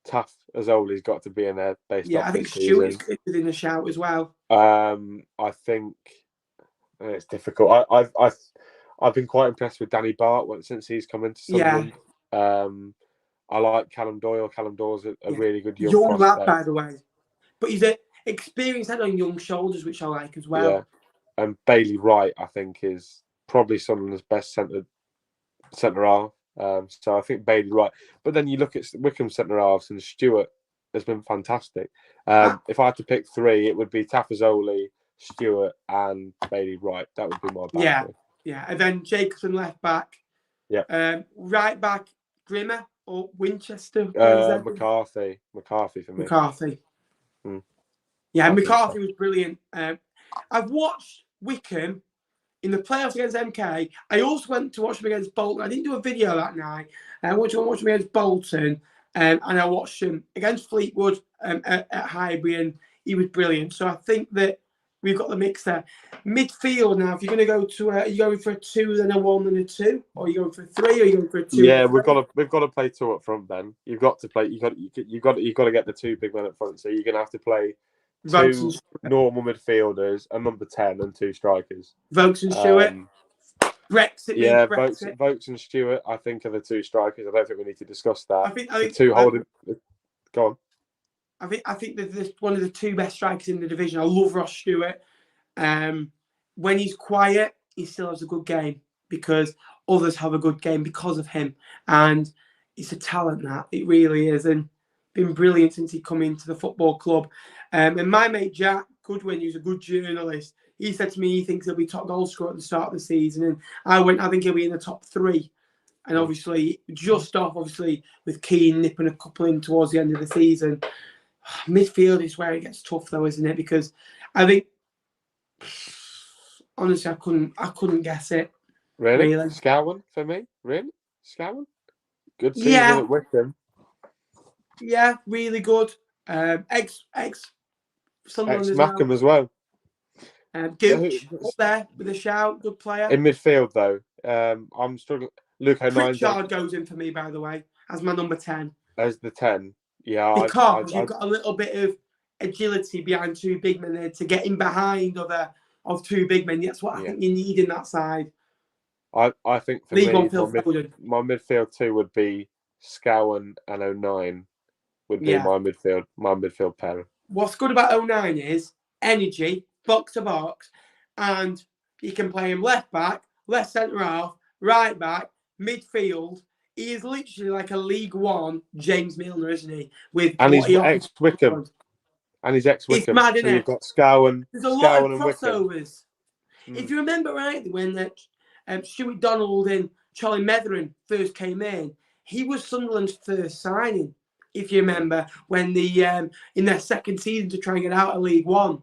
Taff Azoli's got to be in there based off. I think Stewart's within the shout as well. I think it's difficult. I've been quite impressed with Danny Bart since he's come into Sunderland. I like Callum Doyle. Callum Doyle's a really good young lad, by the way. But he's an experienced head on young shoulders, which I like as well. Yeah. And Bailey Wright, I think, is probably Sunderland's best centre half. So I think Bailey Wright. But then you look at Wycombe centre halves, and Stewart has been fantastic. If I had to pick 3, it would be Tafazoli, Stewart, and Bailey Wright. That would be my back. Yeah. And then Jacobson left back. Yeah. Right back, Grimmer or Winchester. Plays there. McCarthy for me. McCarthy. Mm. Yeah, I think McCarthy so. was brilliant. I've watched Wycombe in the playoffs against MK. I also went to watch them against Bolton. I didn't do a video that night. I went to watch them against Bolton, and I watched him against Fleetwood at Highbury, and he was brilliant. So I think that we've got the mix there. Midfield now. If you're going to go to, are you going for a 2, then a 1, and a 2, or are you going for a 3, or are you going for a 2? Yeah, we've got to play 2 up front. Then you've got to play. You've got to get the 2 big men up front. So you're going to have to play 2 normal midfielders, a number 10, and 2 strikers. Vokes and Stewart. Brexit. Yeah, Brexit. Vokes and Stewart, I think, are the 2 strikers. I don't think we need to discuss that. I think the 2 holding. Go on. I think that one of the 2 best strikers in the division. I love Ross Stewart. When he's quiet, he still has a good game because others have a good game because of him. And it's a talent, that it really is, and been brilliant since he come into the football club. And my mate Jack Goodwin, who's a good journalist, he said to me he thinks he'll be top goal scorer at the start of the season, and I think he'll be in the top 3. And obviously, just off, with Keane nipping a couple in towards the end of the season. Midfield is where it gets tough, though, isn't it? Because I think, honestly, I couldn't guess it. Really? Scowen for me? Really? Scowen? Good season at Wycombe. Yeah, really good. Ex Sunderland Mackham as well. Gooch up there with a shout, good player. In midfield, though, I'm struggling. Luke O'Nien. Pritchard goes in for me, by the way, as my number 10. As the 10, yeah. Because you've got a little bit of agility behind 2 big men there to get in behind of 2 big men. That's what I think you need in that side. I think for me, my midfield 2 would be Scowen and O'Nien would be my midfield pairing. What's good about O'Nien is energy, box to box, and you can play him left back, left centre half, right back, midfield. He is literally like a League One James Milner, isn't he? And he's ex-Wycombe. It's mad, isn't it? You've got Scowen. There's a lot of crossovers. If you remember rightly, when Stuart Donald and Charlie Metherin first came in, he was Sunderland's first signing. If you remember, when in their second season to try and get out of League One.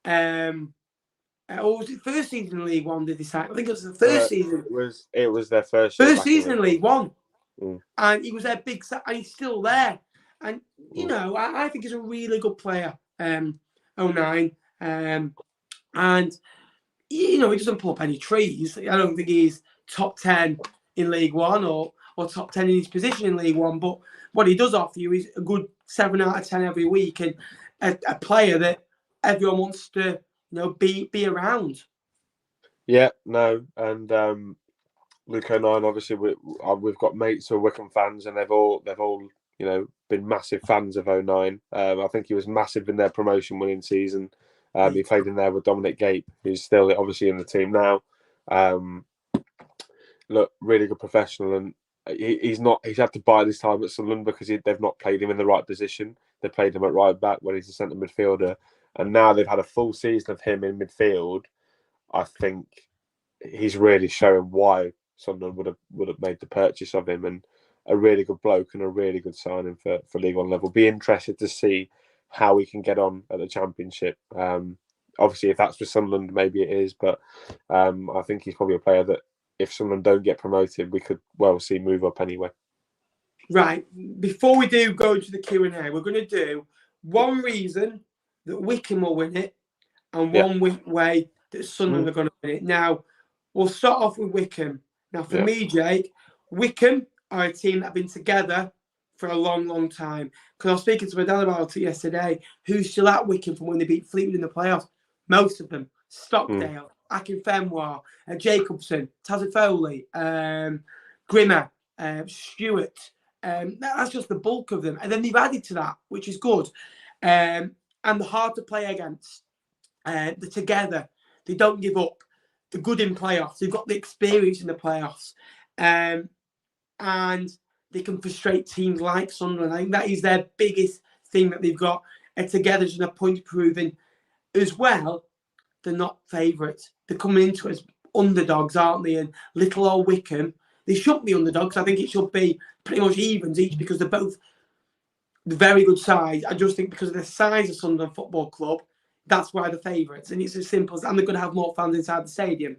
Or was it first season in League One? Did they sign? I think it was the first season. It was their first season in League One, and he was their big. And he's still there. And I think he's a really good player. 09, and he doesn't pull up any trees. I don't think he's top 10 in League One or top 10 in his position in League One. But what he does offer you is a good 7 out of 10 every week, and a player that everyone wants to be around. Yeah, no, and Luke O'Nien. Obviously, we've got mates who are Wycombe fans, and they've all been massive fans of 09. I think he was massive in their promotion-winning season. He played in there with Dominic Gape, who's still obviously in the team now. Look, really good professional, and he's had to bide his time at Sunderland because they've not played him in the right position. They played him at right back when he's a centre midfielder, and now they've had a full season of him in midfield. I think he's really showing why Sunderland would have made the purchase of him, and a really good bloke and a really good signing for League One level. Be interested to see how he can get on at the Championship. Obviously, if that's for Sunderland, maybe it is, but I think he's probably a player that if Sunderland don't get promoted, we could well see move up anyway. Right. Before we do go to the Q&A, we're going to do one reason that Wycombe will win it and one way that Sunderland are going to win it. Now, we'll start off with Wycombe. Now, for me, Jake, Wycombe are a team that have been together for a long, long time. Because I was speaking to my dad about it yesterday, who's still at Wycombe from when they beat Fleetwood in the playoffs. Most of them. Stockdale, Akinfenwa, Jacobson, Tazzy Foley, Grimmer, Stewart. That's just the bulk of them. And then they've added to that, which is good. And they're hard to play against. They're together. They don't give up. They're good in playoffs. They've got the experience in the playoffs. And they can frustrate teams like Sunderland. I think that is their biggest thing that they've got. Together and a point proving as well. They're not favourites. They're coming into it as underdogs, aren't they? And little old Wycombe, they shouldn't be underdogs. I think it should be pretty much evens each because they're both very good sides. I just think because of the size of Sunderland Football Club, that's why they're favourites. And it's as simple as, and they're going to have more fans inside the stadium.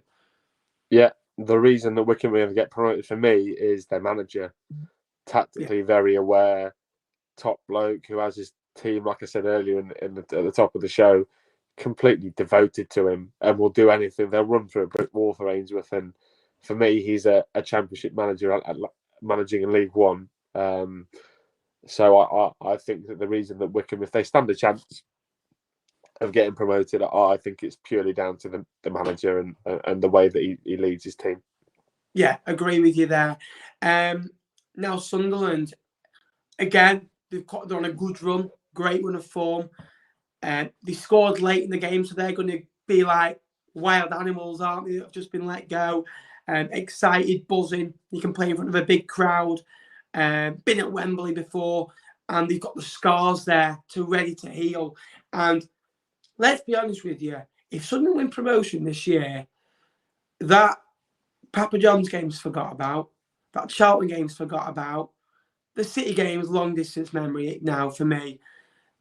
Yeah, the reason that Wycombe will get promoted for me is their manager. Tactically very aware, top bloke who has his team, like I said earlier at the top of the show, completely devoted to him and will do anything. They'll run through a brick wall for Ainsworth. And for me, he's a championship manager at managing in League One. So I think that the reason that Wycombe, if they stand a chance of getting promoted, I think it's purely down to the manager and the way that he leads his team. Yeah, agree with you there. Now Sunderland, again, they're on a good run, great run of form. They scored late in the game, so they're going to be like wild animals, aren't they? They've just been let go. Excited, buzzing. You can play in front of a big crowd. Been at Wembley before, and they've got the scars there ready to heal. And let's be honest with you, if Sunderland win promotion this year, that Papa John's game's forgot about, that Charlton game's forgot about, the City game's long distance memory now for me.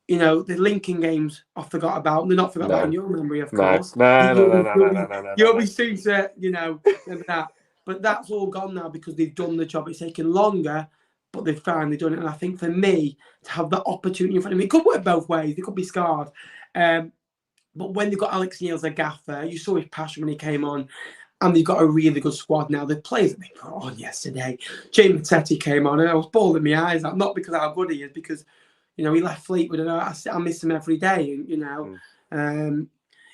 You know, the Lincoln games I forgot about. They're not forgot about in your memory, of course. No. You'll be soon to, remember that. But that's all gone now because they've done the job. It's taken longer, but they've finally done it. And I think for me, to have that opportunity in front of me, it could work both ways. They could be scarred. But when they've got Alex Neil as a gaffer, you saw his passion when he came on. And they've got a really good squad now. The players that they put on yesterday. Jamie Mattetti came on and I was bawling my eyes out. Not because of how good he is, because, he left Fleetwood and I miss him every day.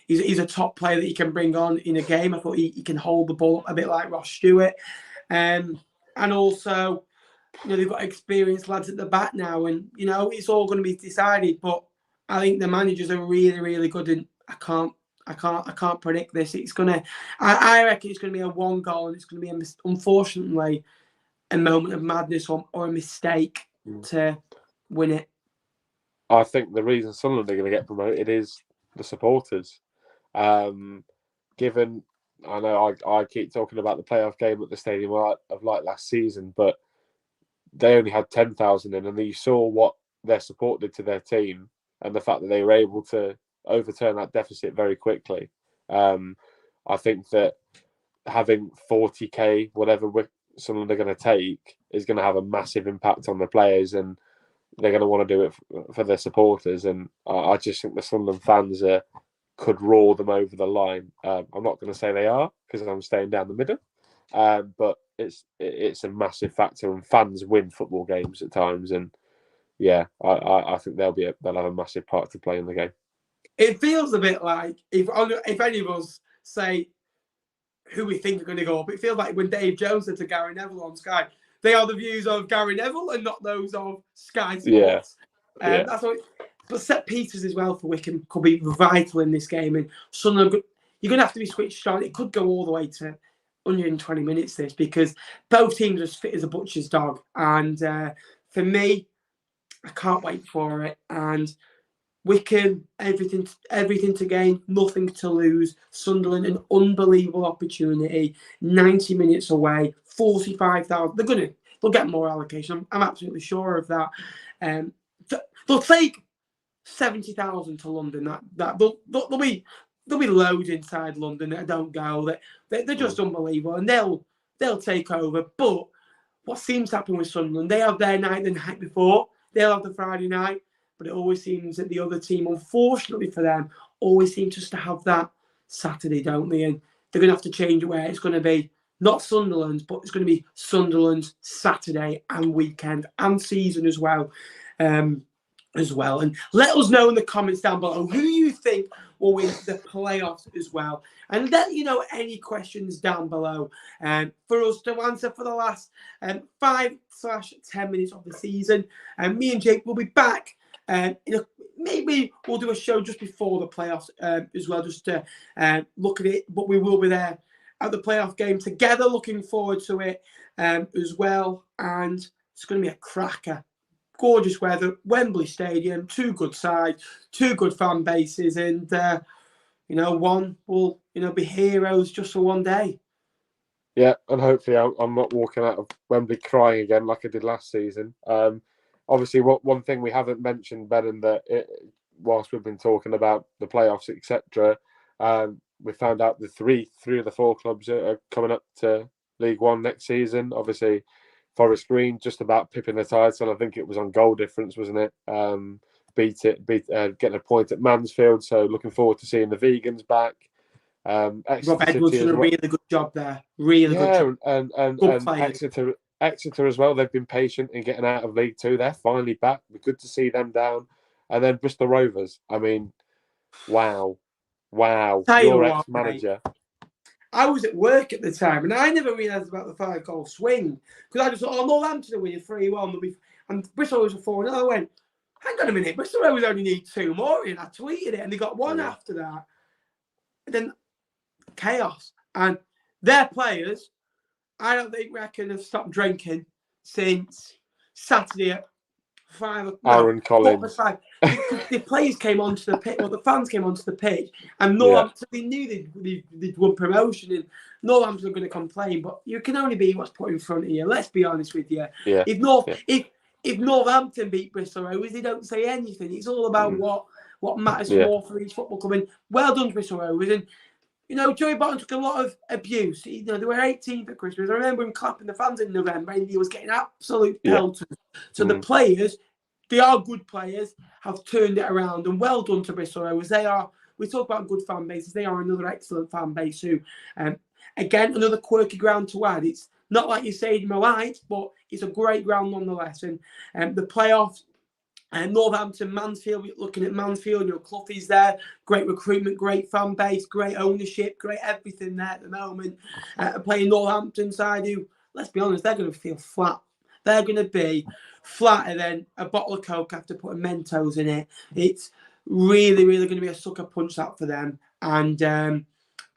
He's a top player that you can bring on in a game. I thought he can hold the ball a bit like Ross Stewart. And also, they've got experienced lads at the back now. And, it's all going to be decided. But I think the managers are really, really good. And I can't predict this. It's gonna. I reckon it's gonna be a 1 goal, and it's gonna be unfortunately a moment of madness or a mistake to win it. I think the reason Sunderland are going to get promoted is the supporters. Given, I know I keep talking about the playoff game at the stadium of like last season, but they only had 10,000 in, and you saw what their support did to their team, and the fact that they were able to overturn that deficit very quickly. I think that having 40k, whatever Sunderland are going to take, is going to have a massive impact on the players, and they're going to want to do it for their supporters. And I just think the Sunderland fans could roar them over the line. I'm not going to say they are because I'm staying down the middle, but it's a massive factor, and fans win football games at times. And yeah, I think they'll have a massive part to play in the game. It feels a bit like if any of us say who we think are going to go up, it feels like when Dave Jones said to Gary Neville on Sky, they are the views of Gary Neville and not those of Sky Sports. That's what. But set pieces as well for Wycombe could be vital in this game. And Sunderland, you're going to have to be switched on. It could go all the way to 120 minutes this, because both teams are as fit as a butcher's dog. And for me, I can't wait for it. And Wycombe, everything to gain, nothing to lose. Sunderland, an unbelievable opportunity. 90 minutes away, 45,000. They'll get more allocation. I'm absolutely sure of that. They'll take 70,000 to London. There'll be loads inside London that don't go. They're just unbelievable, and they'll take over. But what seems to happen with Sunderland, they have their night the night before. They'll have the Friday night. But it always seems that the other team, unfortunately for them, always seem just to have that Saturday, don't they? And they're going to have to change it where it's going to be not Sunderland, but it's going to be Sunderland's Saturday and weekend and season as well. And let us know in the comments down below who you think will win the playoffs as well. And let you know any questions down below for us to answer for the last 5/10 minutes of the season. And me and Jake will be back. Maybe we'll do a show just before the playoffs as well, just to look at it. But we will be there at the playoff game together. Looking forward to it as well. And it's going to be a cracker. Gorgeous weather, Wembley Stadium, 2 good sides, 2 good fan bases, and one will be heroes just for one day. Yeah, and hopefully I'm not walking out of Wembley crying again like I did last season. Obviously, one thing we haven't mentioned, Ben, in that whilst we've been talking about the playoffs, etc., we found out the three of the four clubs are coming up to League One next season. Obviously, Forest Green just about pipping the title. I think it was on goal difference, wasn't it? Getting a point at Mansfield. So looking forward to seeing the Vegans back. Rob Edwards done a really good job there. Really good job. And Exeter as well. They've been patient in getting out of League Two. They're finally back. We're good to see them down. And then Bristol Rovers. I mean, wow. Your ex-manager. I was at work at the time, and I never realised about the 5-goal swing because I just thought, Northampton are winning 3-1, and Bristol was a 4-0. I went, hang on a minute, Bristol Rovers only need 2 more, and I tweeted it, and they got 1 after that. And then chaos, and their players, I don't reckon have stopped drinking since Saturday at 5 o'clock. Aaron Collins. The players came onto the pitch, the fans came onto the pitch, and Northampton, they knew they'd won promotion, and Northampton were going to complain, but you can only be what's put in front of you. Let's be honest with you. Yeah. If Northampton beat Bristol Rovers, they don't say anything. It's all about what matters more for each football club. And well done, Bristol Rovers. And Joey Barton took a lot of abuse. They were 18th at Christmas. I remember him clapping the fans in November, and he was getting absolute pelters. So the players, they are good players, have turned it around, and well done to Bristol Rovers. We talk about good fan bases. They are another excellent fan base who, again, another quirky ground to add. It's not like you say in Light, but it's a great ground nonetheless. And the playoffs, Northampton, Mansfield, looking at Mansfield, Cloughey's there, great recruitment, great fan base, great ownership, great everything there at the moment. Playing Northampton side who, let's be honest, they're going to feel flat. They're going to be flatter than a bottle of Coke after putting Mentos in it. It's really, really going to be a sucker punch that for them. And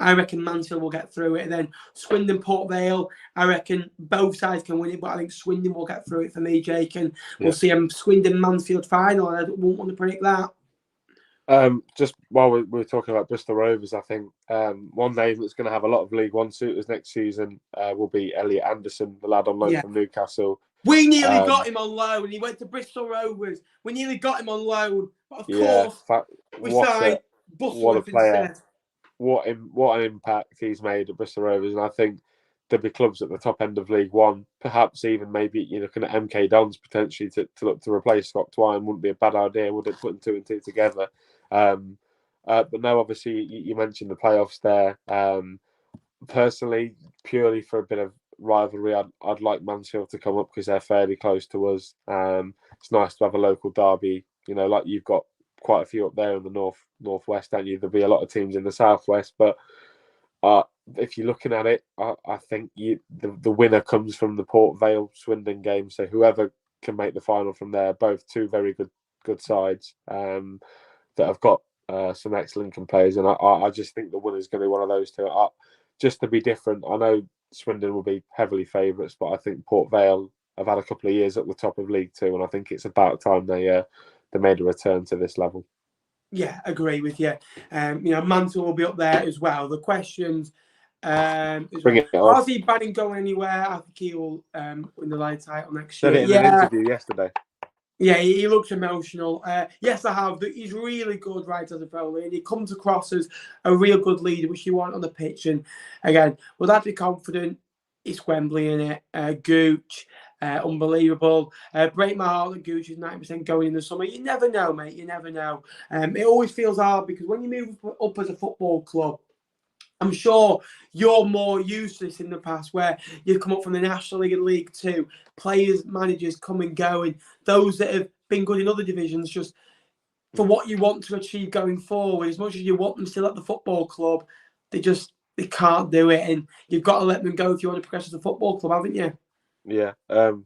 I reckon Mansfield will get through it. And then Swindon, Port Vale, I reckon both sides can win it, but I think Swindon will get through it for me, Jake. And we'll see a Swindon-Mansfield final. I won't want to predict that. Just while we're talking about Bristol Rovers, I think one name that's going to have a lot of League One suitors next season will be Elliot Anderson, the lad on loan from Newcastle. We nearly got him on loan, and he went to Bristol Rovers. We nearly got him on loan, but of course, we signed Butterworth instead. What an impact he's made at Bristol Rovers, and I think there'll be clubs at the top end of League One, perhaps even maybe you're looking at MK Dons potentially to look to replace Scott Twine. Wouldn't be a bad idea, would it? Putting 2 and 2 together. But no, obviously you mentioned the playoffs there. Personally, purely for a bit of rivalry, I'd like Mansfield to come up because they're fairly close to us. It's nice to have a local derby. Like you've got quite a few up there in the northwest, don't you? There'll be a lot of teams in the southwest, but if you're looking at it, I think the winner comes from the Port Vale Swindon game. So whoever can make the final from there, both two very good sides that have got some ex-Lincoln players, and I just think the winner's going to be one of those two. Just to be different, I know Swindon will be heavily favourites, but I think Port Vale have had a couple of years at the top of League Two, and I think it's about time they made a return to this level. Yeah, agree with you. Mansell will be up there as well. The questions, Ozzy Banning going anywhere? I think he will win the light title next year. Said it in an interview yesterday. Yeah, he looks emotional. Yes, I have. He's really good right as a bowler, and he comes across as a real good leader, which you want on the pitch. And again, will that be confident? It's Wembley, innit? Gooch, unbelievable. Break my heart that Gooch is 90% going in the summer. You never know, mate. You never know. It always feels hard because when you move up as a football club, I'm sure you're more used to this in the past where you've come up from the National League and League Two. Players, managers come and go, and those that have been good in other divisions, just for what you want to achieve going forward, as much as you want them still at the football club, they can't do it. And you've got to let them go if you want to progress as a football club, haven't you? Yeah.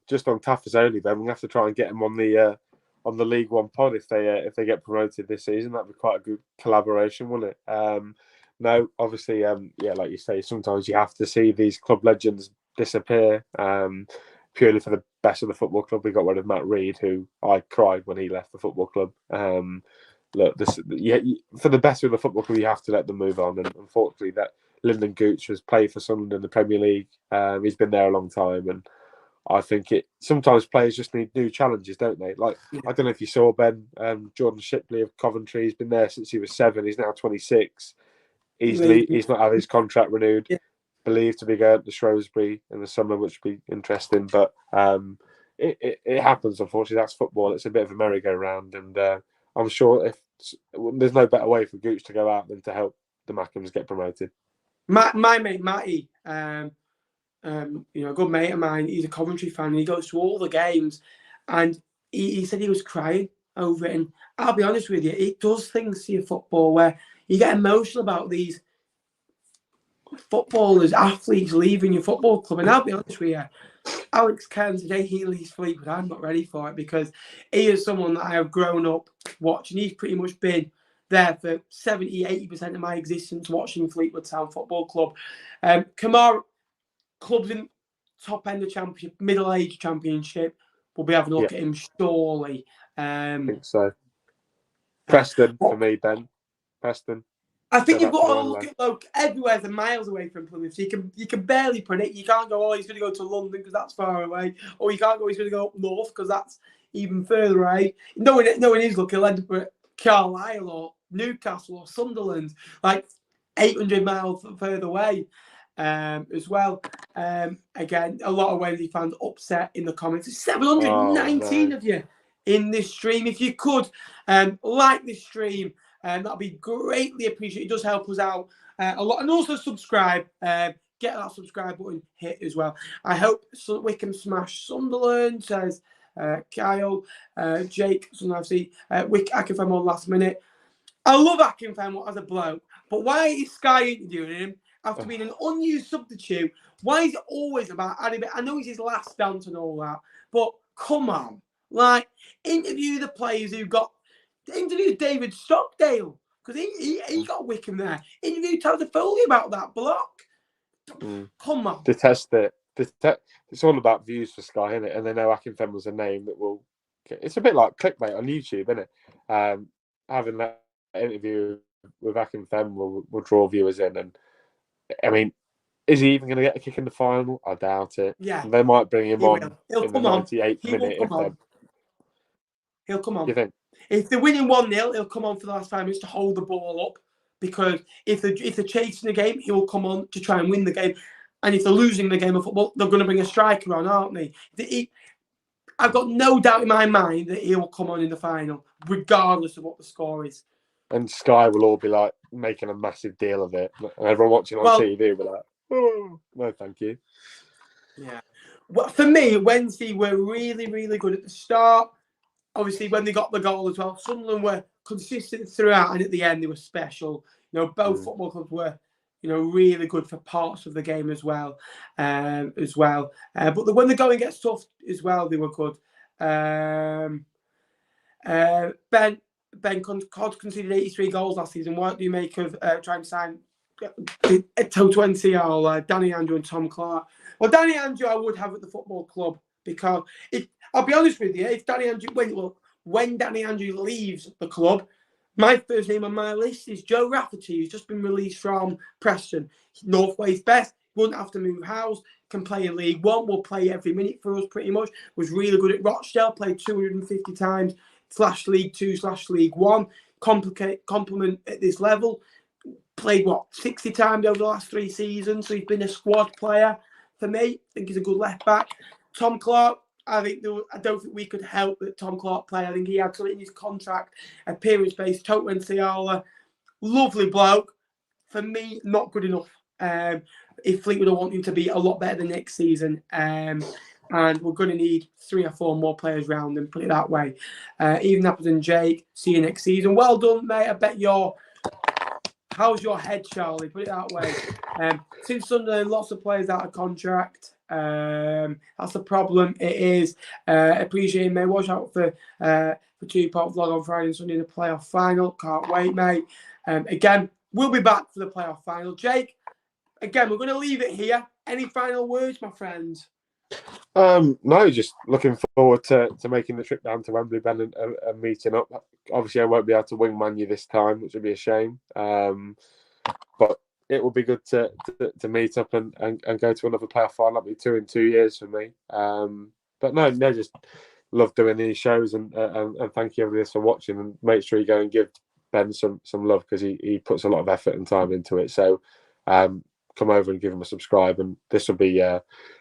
Just on Taffers only, then we have to try and get them on the League One pod if they get promoted this season. That'd be quite a good collaboration, wouldn't it? No, obviously, like you say, sometimes you have to see these club legends disappear purely for the best of the football club. We got rid of Matt Reed, who I cried when he left the football club. Look, for the best of the football club, you have to let them move on, and unfortunately, that Lyndon Gooch has played for Sunderland in the Premier League. He's been there a long time, and I think sometimes players just need new challenges, don't they? Like, I don't know if you saw Ben, Jordan Shipley of Coventry. He's been there since he was 7. He's now 26. He's not had his contract renewed. Yeah. Believed to be going to Shrewsbury in the summer, which would be interesting. But it happens, unfortunately. That's football. It's a bit of a merry-go-round, and I'm sure there's no better way for Gooch to go out than to help the Mackems get promoted. My mate Matty, a good mate of mine, he's a Coventry fan, and he goes to all the games, and he said he was crying over it. And I'll be honest with you, it does things to your football where you get emotional about these footballers, athletes leaving your football club. And I'll be honest with you, Alex Cairns, today he leaves Fleetwood, I'm not ready for it, because he is someone that I have grown up watching. He's pretty much been there for 70-80% of my existence watching Fleetwood Town Football Club. Kamara, clubs in top end of championship, middle age championship, will be having a look at him surely. I think so. Preston for me, Ben. Preston. I think you've got to look at everywhere's a miles away from Plymouth. So you can barely predict. You can't go, he's going to go to London because that's far away, or you can't go, he's going to go up north because that's even further away. No one is looking like Carlisle or Newcastle or Sunderland, like 800 miles further away. As well. Again, a lot of Wednesday fans upset in the comments. 719 of you in this stream. If you could like this stream, that'd be greatly appreciated. It does help us out a lot. And also subscribe. Get that subscribe button hit as well. I hope Wycombe smash Sunderland, says Kyle. Jake, Sunderland FC. Akinfenwa on last minute. I love Akinfenwa as a bloke, but why is Sky interviewing him after being an unused substitute? Why is it always about adding it? I know he's his last dance and all that, but come on. Like, interview the players interview David Stockdale, because he got Wycombe there. Interview Tyler Foley about that block. Come on. Detest it. It's all about views for Sky, isn't it? And they know Akinfenwa's a name that will... It's a bit like clickbait on YouTube, isn't it? Having that interview with Akinfenwa will draw viewers in, and I mean, is he even going to get a kick in the final? I doubt it. Yeah. They might bring him on in the 98th minute. He'll come on. You think? If they're winning 1-0, he'll come on for the last 5 minutes to hold the ball up. Because if they're chasing the game, he will come on to try and win the game. And if they're losing the game of football, they're going to bring a striker on, aren't they? I've got no doubt in my mind that he will come on in the final, regardless of what the score is. And Sky will all be like making a massive deal of it. And everyone watching on TV will be like, oh, no, thank you. Yeah. Well, for me, Wednesday were really, really good at the start. Obviously, when they got the goal as well, Sunderland were consistent throughout, and at the end, they were special. Both football clubs were, really good for parts of the game as well. But when the going gets tough as well, they were good. Ben Cod conceded 83 goals last season. What do you make of trying to sign Toto NCL, Danny Andrew and Tom Clark? Well, Danny Andrew I would have at the football club, because I'll be honest with you, if Danny Andrew when Danny Andrew leaves the club, my first name on my list is Joe Rafferty, who's just been released from Preston. North Wales best, wouldn't have to move house, can play in League One, will play every minute for us pretty much, was really good at Rochdale, played 250 times /League 2/League 1, compliment at this level, played 60 times over the last 3 seasons, so he's been a squad player for me. I think he's a good left back. Tom Clark, I don't think we could help that Tom Clark play. I think he had something in his contract, appearance-based. Toto NCL, lovely bloke. For me, not good enough. If Fleetwood are wanting to be a lot better than next season, and we're going to need 3 or 4 more players round them, put it that way. Even Apples and Jake, see you next season. Well done, mate. I bet how's your head, Charlie? Put it that way. Since Sunderland, lots of players out of contract. That's the problem. It is. Appreciate it, mate. Watch out for 2-part vlog on Friday and Sunday in the playoff final. Can't wait, mate. Again, we'll be back for the playoff final. Jake, again, we're going to leave it here. Any final words, my friends? No, just looking forward to making the trip down to Wembley, Ben, and meeting up. Obviously, I won't be able to wingman you this time, which would be a shame. But it will be good to meet up and go to another playoff final. That'll be 2 in 2 years for me. But no, just love doing these shows, and thank you everybody for watching. And make sure you go and give Ben some love, because he puts a lot of effort and time into it. So come over and give him a subscribe, and this will be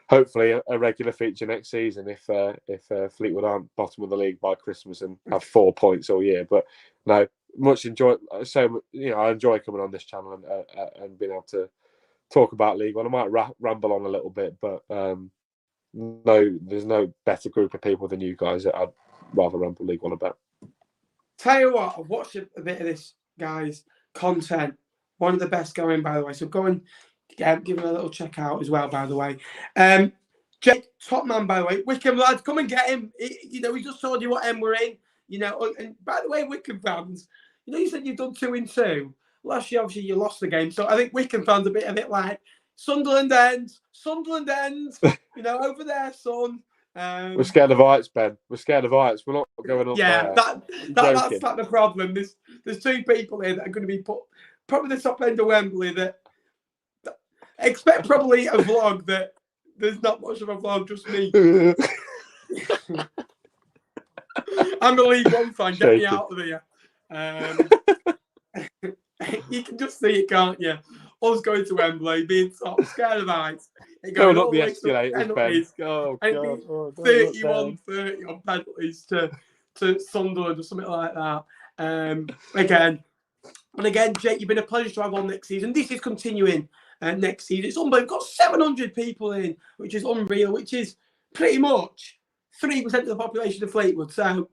hopefully a regular feature next season if Fleetwood aren't bottom of the league by Christmas and have 4 points all year. But no, much enjoy. So I enjoy coming on this channel and being able to talk about League One. I might ramble on a little bit, but no, there's no better group of people than you guys that I'd rather ramble League One about. Tell you what, I've watched a bit of this, guys. Content, one of the best going, by the way. So go and give him a little check out as well, by the way. Jake, top man, by the way. Wycombe lads, come and get him. He just told you what end we're in. And by the way, Wycombe fans, you said you've done 2 in 2. Last year, obviously, you lost the game. So I think Wycombe fans are a bit like Sunderland ends, over there, son. We're scared of heights, Ben. We're scared of heights. We're not going up there. That's like the problem. There's 2 people here that are going to be put probably the top end of Wembley that expect probably a vlog that there's not much of a vlog, just me. I'm a League One fan. Get me out of here. You can just see it, can't you? Us going to Wembley, being top, scared of heights. Going up the escalators, Ben. Oh, God. 31-30 on penalties to Sunderland or something like that. Again, Jake, you've been a pleasure to have on next season. This is continuing next season. It's unbelievable. We've got 700 people in, which is unreal, which is pretty much 3% of the population of Fleetwood. So,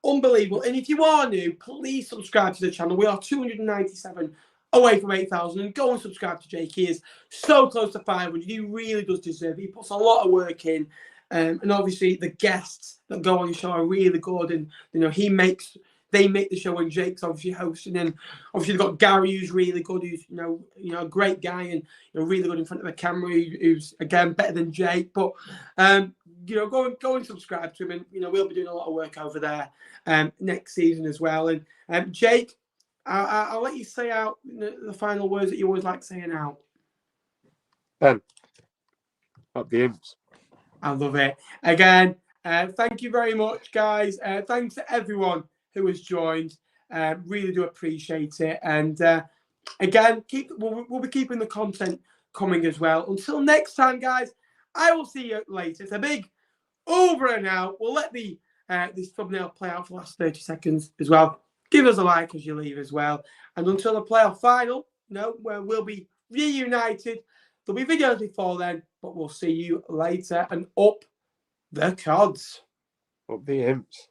unbelievable. And if you are new, please subscribe to the channel. We are 297 away from 8,000. And go and subscribe to Jake. He is so close to 500. He really does deserve it. He puts a lot of work in. And obviously, the guests that go on the show are really good. And, they make the show when Jake's obviously hosting. And obviously, they've got Gary, who's really good, who's, a great guy and, really good in front of the camera, who's, again, better than Jake. But, go and subscribe to him. And, we'll be doing a lot of work over there next season as well. And, Jake, I'll let you say out the final words that you always like saying out. Ben, up the imps. I love it. Again, thank you very much, guys. Thanks to everyone who has joined. Really do appreciate it. And again, we'll be keeping the content coming as well. Until next time, guys, I will see you later. It's a big over and out. We'll let this thumbnail play out for the last 30 seconds as well. Give us a like as you leave as well. And until the playoff final, where we'll be reunited. There'll be videos before then, but we'll see you later. And up the cods. Up the imps.